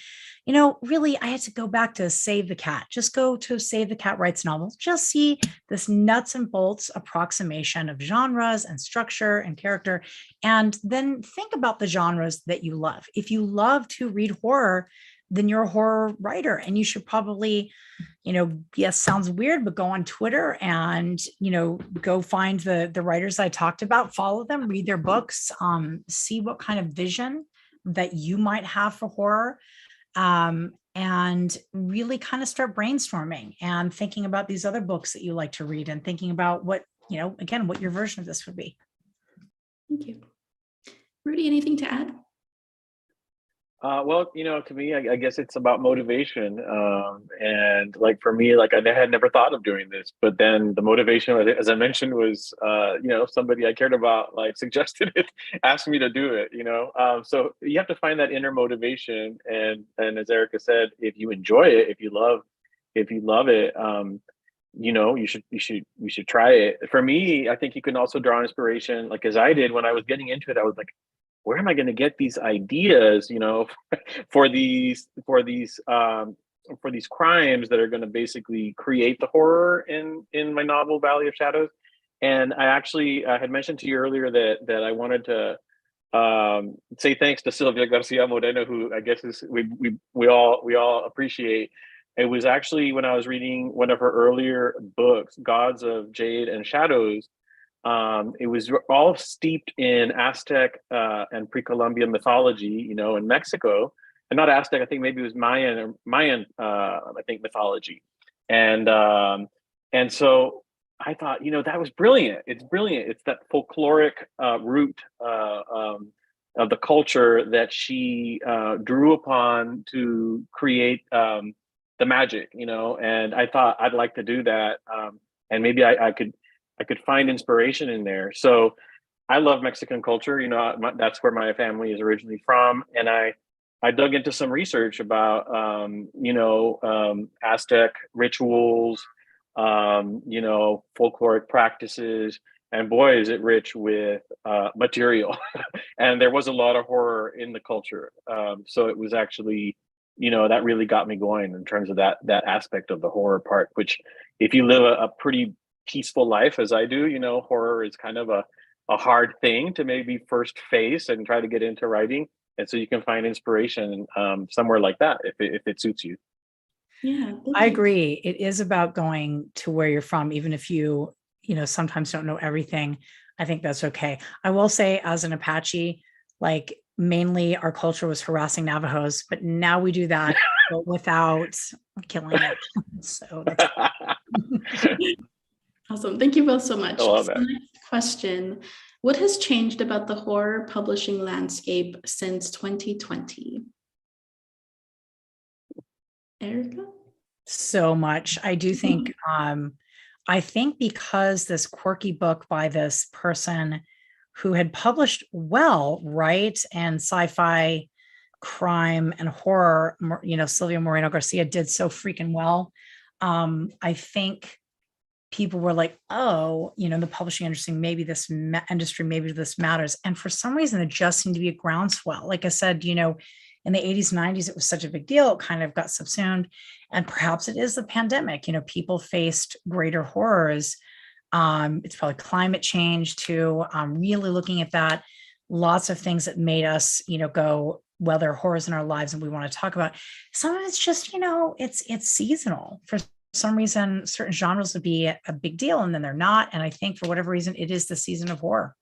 Really, I had to go back to Save the Cat. Just go to Save the Cat Writes Novels. Just see this nuts and bolts approximation of genres and structure and character. And then think about the genres that you love. If you love to read horror, then you're a horror writer, and you should probably, yes, sounds weird, but go on Twitter and, go find the writers I talked about, follow them, read their books, see what kind of vision that you might have for horror, and really kind of start brainstorming and thinking about these other books that you like to read and thinking about what, again, what your version of this would be. Thank you. Rudy, anything to add? Well, to me, I guess it's about motivation. And like for me, like I had never thought of doing this, but then the motivation, as I mentioned, was, somebody I cared about, like suggested it, asked me to do it, So you have to find that inner motivation. And as Erika said, if you enjoy it, if you love it, you should try it. For me, I think you can also draw inspiration, like as I did when I was getting into it. I was like, where am I going to get these ideas, for these crimes that are going to basically create the horror in my novel Valley of Shadows. And I actually had mentioned to you earlier that I wanted to say thanks to Sylvia Garcia Moreno, who I guess is we all appreciate. It was actually when I was reading one of her earlier books, Gods of Jade and Shadows. It was all steeped in Aztec and pre-Columbian mythology, in Mexico, and not Aztec. I think maybe it was Mayan, I think mythology, and so I thought, that was brilliant. It's brilliant. It's that folkloric root of the culture that she drew upon to create the magic, And I thought I'd like to do that, and maybe I could find inspiration in there. So I love Mexican culture. That's where my family is originally from, and I dug into some research about Aztec rituals, folkloric practices, and boy, is it rich with material. And there was a lot of horror in the culture. So it was actually, that really got me going in terms of that aspect of the horror part. Which, if you live a pretty peaceful life as I do, horror is kind of a hard thing to maybe first face and try to get into writing. And so you can find inspiration somewhere like that if it suits you. Yeah, I agree. It is about going to where you're from, even if you sometimes don't know everything. I think that's okay. I will say, as an Apache, like mainly our culture was harassing Navajos, but now we do that but without killing it. So that's awesome. Thank you both so much. I love So that. next question. What has changed about the horror publishing landscape since 2020? Erika? so much. I do think, I think because this quirky book by this person who had published well, right, and sci-fi, crime, and horror, Sylvia Moreno Garcia did so freaking well. I think people were like, oh, the publishing industry, maybe this matters. And for some reason, it just seemed to be a groundswell. Like I said, in the 80s, 90s, it was such a big deal. It kind of got subsumed. And perhaps it is the pandemic. People faced greater horrors. It's probably climate change too. Really looking at that. Lots of things that made us, go, well, there are horrors in our lives and we want to talk about. Some of it's just, it's seasonal. For some reason, certain genres would be a big deal and then they're not. And I think for whatever reason, it is the season of horror.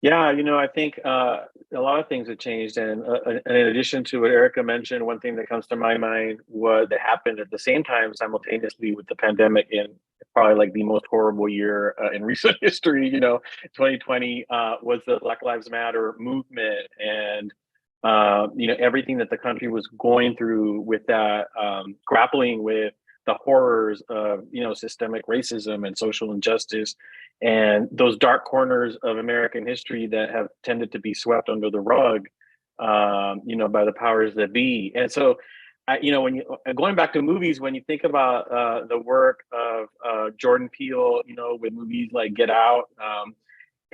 Yeah, I think a lot of things have changed, and in addition to what Erika mentioned, one thing that comes to my mind that happened at the same time simultaneously with the pandemic, in probably like the most horrible year in recent history. 2020 was the Black Lives Matter movement, and everything that the country was going through with that, grappling with the horrors of systemic racism and social injustice, and those dark corners of American history that have tended to be swept under the rug, by the powers that be. And so, when you going back to movies, when you think about the work of Jordan Peele, with movies like Get Out,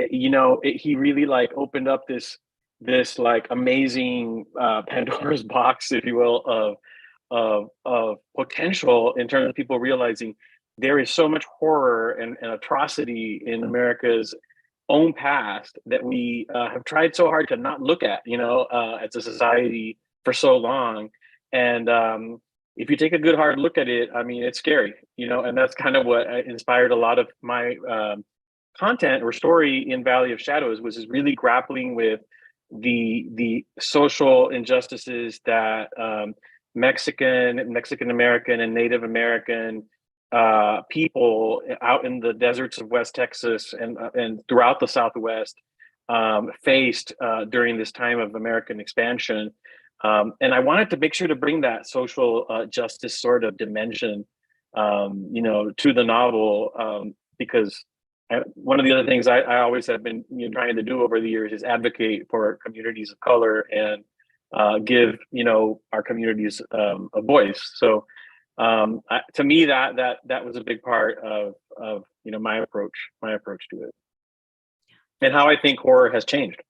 he really like opened up this like amazing Pandora's box, if you will, of potential in terms of people realizing there is so much horror and atrocity in America's own past that we have tried so hard to not look at, as a society for so long. And if you take a good hard look at it, I mean, it's scary, and that's kind of what inspired a lot of my content or story in Valley of Shadows, was is really grappling with the social injustices that Mexican American and Native American people out in the deserts of West Texas and throughout the Southwest faced during this time of American expansion. And I wanted to make sure to bring that social justice sort of dimension, to the novel, because one of the other things I always have been trying to do over the years is advocate for communities of color and give our communities a voice. So to me, that was a big part of my approach to it, and how I think horror has changed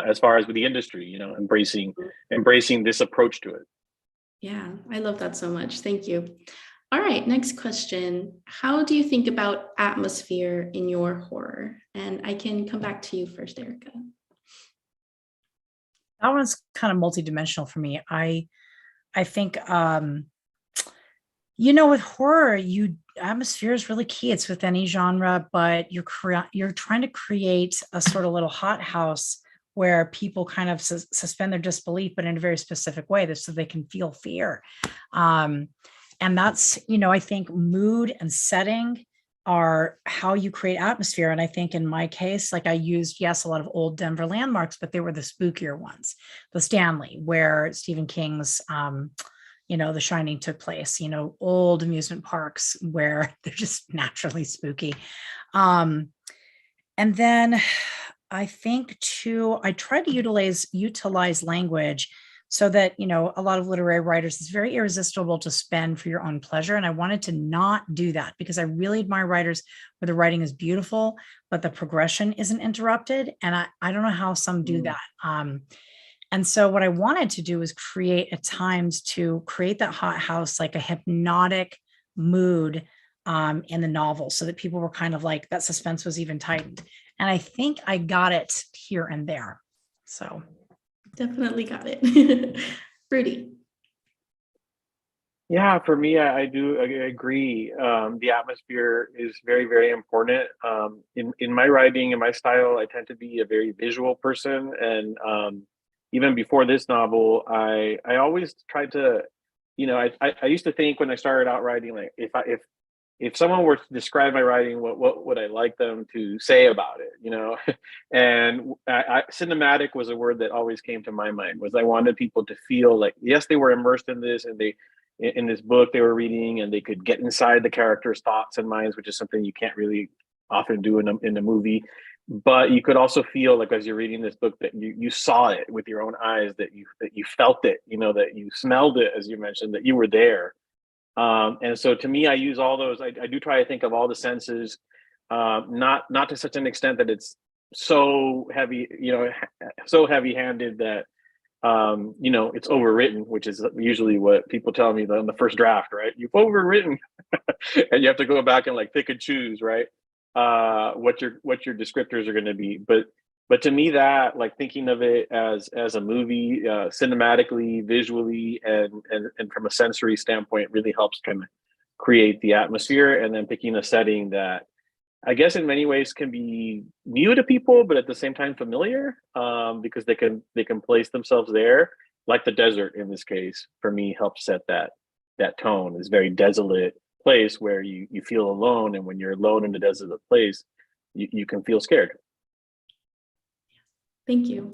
as far as with the industry, embracing this approach to it. Yeah, I love that so much. Thank you. All right, next question. How do you think about atmosphere in your horror? And I can come back to you first, Erika. That one's kind of multidimensional for me. I think, with horror, atmosphere is really key. It's with any genre, but you're trying to create a sort of little hothouse where people kind of suspend their disbelief, but in a very specific way, so they can feel fear. And that's, I think mood and setting are how you create atmosphere. And I think in my case, like I used, yes, a lot of old Denver landmarks, but they were the spookier ones. The Stanley, where Stephen King's, The Shining took place, old amusement parks where they're just naturally spooky. And then I think too, I try to utilize language so that, a lot of literary writers, it's very irresistible to spend for your own pleasure. And I wanted to not do that because I really admire writers where the writing is beautiful, but the progression isn't interrupted. And I don't know how some do that. And so what I wanted to do was create at times to create that hothouse, like a hypnotic mood in the novel, so that people were kind of like, that suspense was even tightened. And I think I got it here and there. So definitely got it. Rudy. Yeah, for me, I do agree. The atmosphere is very, very important. In my writing, in my style, I tend to be a very visual person. And even before this novel, I always tried to, I used to think when I started out writing, like if someone were to describe my writing, what would I like them to say about it, and cinematic was a word that always came to my mind. Was I wanted people to feel like, yes, they were immersed in this, and in this book they were reading, and they could get inside the characters' thoughts and minds, which is something you can't really often do in a movie. But you could also feel like, as you're reading this book, that you saw it with your own eyes, that you felt it, that you smelled it, as you mentioned, that you were there. And so to me, I use all those. I do try to think of all the senses, not to such an extent that it's so heavy, so heavy-handed that it's overwritten, which is usually what people tell me on the first draft, right? You've overwritten, and you have to go back and like pick and choose, right? What your descriptors are going to be. But to me, that, like, thinking of it as a movie, cinematically, visually, and from a sensory standpoint, really helps kind of create the atmosphere. And then picking a setting that I guess in many ways can be new to people, but at the same time familiar, because they can place themselves there. Like the desert in this case, for me, helps set that tone. It's very desolate place where you feel alone, and when you're alone in a desolate place, you can feel scared. Thank you.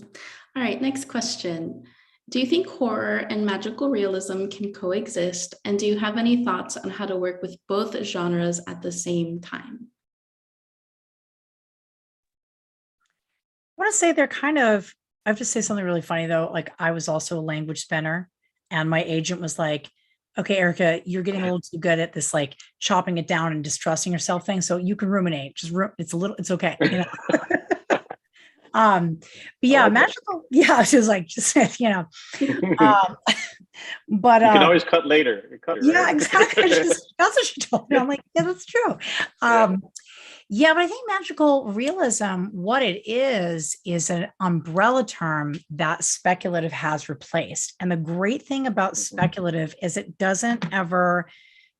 All right, next question. Do you think horror and magical realism can coexist? And do you have any thoughts on how to work with both genres at the same time? I want to say they're kind of, I have to say something really funny though. Like, I was also a language spinner, and my agent was like, okay, Erika, you're getting a little too good at this, like chopping it down and distrusting yourself thing. So you can ruminate, it's okay. But yeah, like magical. It. Yeah, she was like, but you can always cut later. Yeah, right? Exactly. That's what she told me. I'm like, yeah, that's true. Yeah, but I think magical realism, what it is an umbrella term that speculative has replaced. And the great thing about speculative is it doesn't ever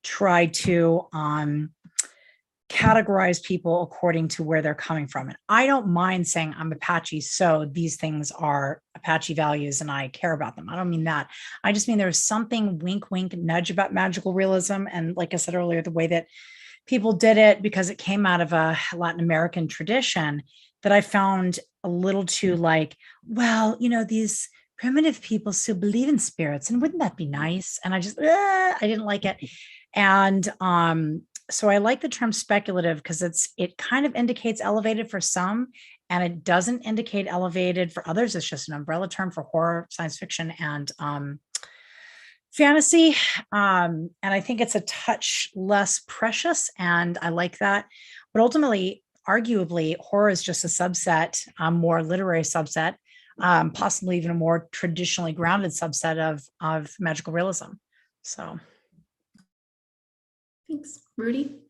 try to categorize people according to where they're coming from. And I don't mind saying I'm Apache, so these things are Apache values and I care about them. I don't mean that. I just mean there's something wink, wink, nudge about magical realism. And like I said earlier, the way that people did it, because it came out of a Latin American tradition, that I found a little too like, well, these primitive people still believe in spirits, and wouldn't that be nice? And I didn't like it. And so I like the term speculative because it kind of indicates elevated for some, and it doesn't indicate elevated for others. It's just an umbrella term for horror, science fiction, and fantasy. And I think it's a touch less precious, and I like that. But ultimately, arguably, horror is just a subset, more literary subset, possibly even a more traditionally grounded subset of magical realism. So, Thanks. Rudy?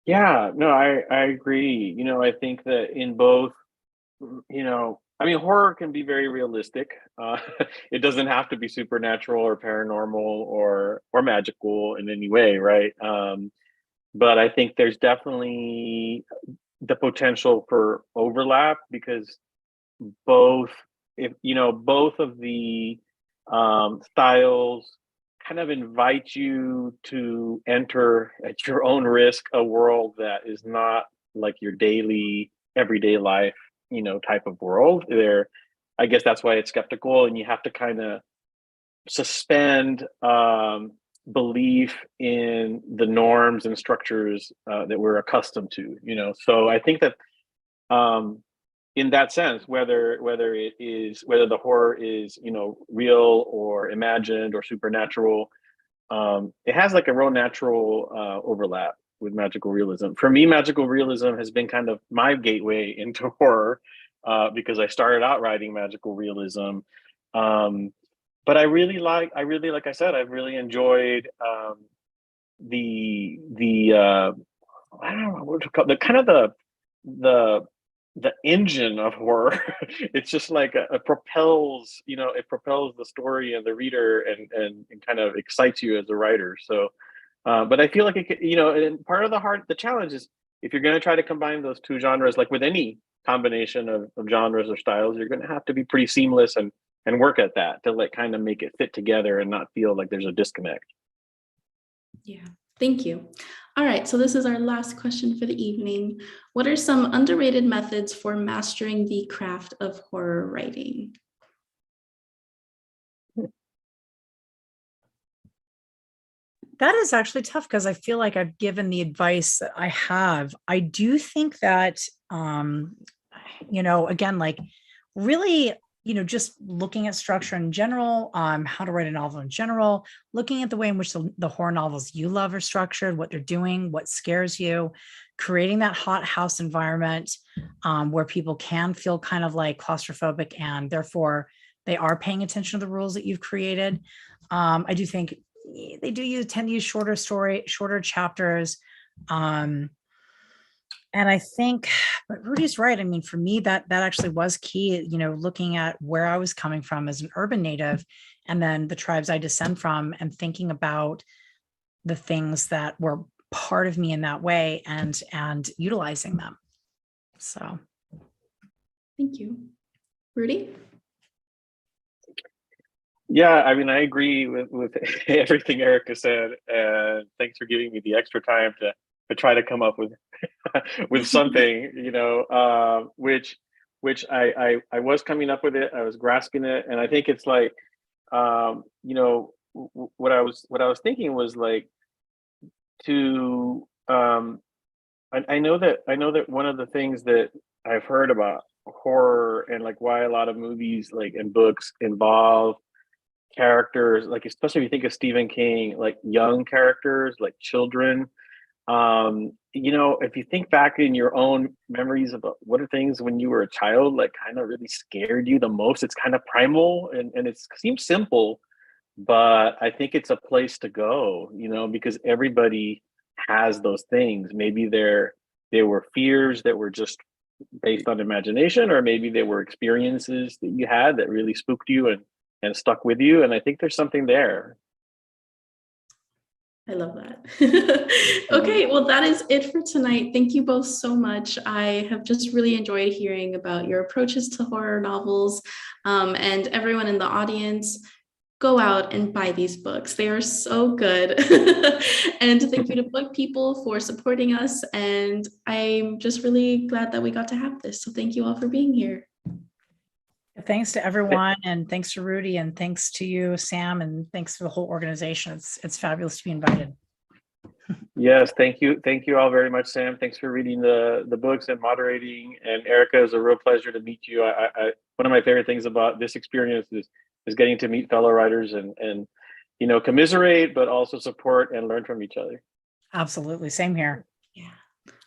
Yeah, no, I agree. I think that in both, horror can be very realistic. It doesn't have to be supernatural or paranormal or magical in any way, right? But I think there's definitely the potential for overlap because both, if both of the styles kind of invite you to enter at your own risk a world that is not like your daily everyday life type of world. I guess that's why it's skeptical, and you have to kind of suspend belief in the norms and structures that we're accustomed to. So I think that in that sense, whether the horror is real or imagined or supernatural, it has like a real natural overlap with magical realism. For me, magical realism has been kind of my gateway into horror because I started out writing magical realism. But I really like I said, I've really enjoyed the I don't know what to call the kind of the engine of horror. It's just like it propels the story and the reader and kind of excites you as a writer. So but I feel like and part of the challenge is if you're going to try to combine those two genres, like with any combination of genres or styles, you're going to have to be pretty seamless and work at that to like kind of make it fit together and not feel like there's a disconnect. Yeah, thank you. All right, so this is our last question for the evening. What are some underrated methods for mastering the craft of horror writing? that is actually tough because I feel like I've given the advice that I have. I do think that, again, like really, just looking at structure in general, how to write a novel in general, looking at the way in which the horror novels you love are structured, what they're doing, what scares you, creating that hot house environment where people can feel kind of like claustrophobic and therefore they are paying attention to the rules that you've created. I do think they tend to use shorter chapters. And I think, but Rudy's right. I mean, for me, that actually was key, looking at where I was coming from as an urban native and then the tribes I descend from and thinking about the things that were part of me in that way and utilizing them. So. Thank you. Rudy? Yeah, I mean, I agree with everything Erika said. And thanks for giving me the extra time to try to come up with with something, which I was coming up with it. I was grasping it, and I think it's like, what I was thinking was like to I know that one of the things that I've heard about horror and like why a lot of movies like and books involve characters, like especially if you think of Stephen King, like young characters, like children. If you think back in your own memories about what are things when you were a child, like kind of really scared you the most, it's kind of primal and it seems simple, but I think it's a place to go, because everybody has those things. Maybe there were fears that were just based on imagination, or maybe they were experiences that you had that really spooked you and stuck with you. And I think there's something there. I love that. Okay, well, that is it for tonight. Thank you both so much. I have just really enjoyed hearing about your approaches to horror novels, and everyone in the audience. go out and buy these books. They are so good. And thank you to Book People for supporting us. And I'm just really glad that we got to have this. So thank you all for being here. Thanks to everyone, and thanks to Rudy, and thanks to you, Sam, and thanks to the whole organization. It's fabulous to be invited. Yes, thank you all very much, Sam. Thanks for reading the books and moderating. And Erika, it's a real pleasure to meet you. I one of my favorite things about this experience is getting to meet fellow writers and commiserate, but also support and learn from each other. Absolutely, same here. Yeah.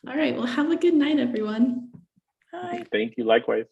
All right. Well, have a good night, everyone. Bye. Thank you. Likewise.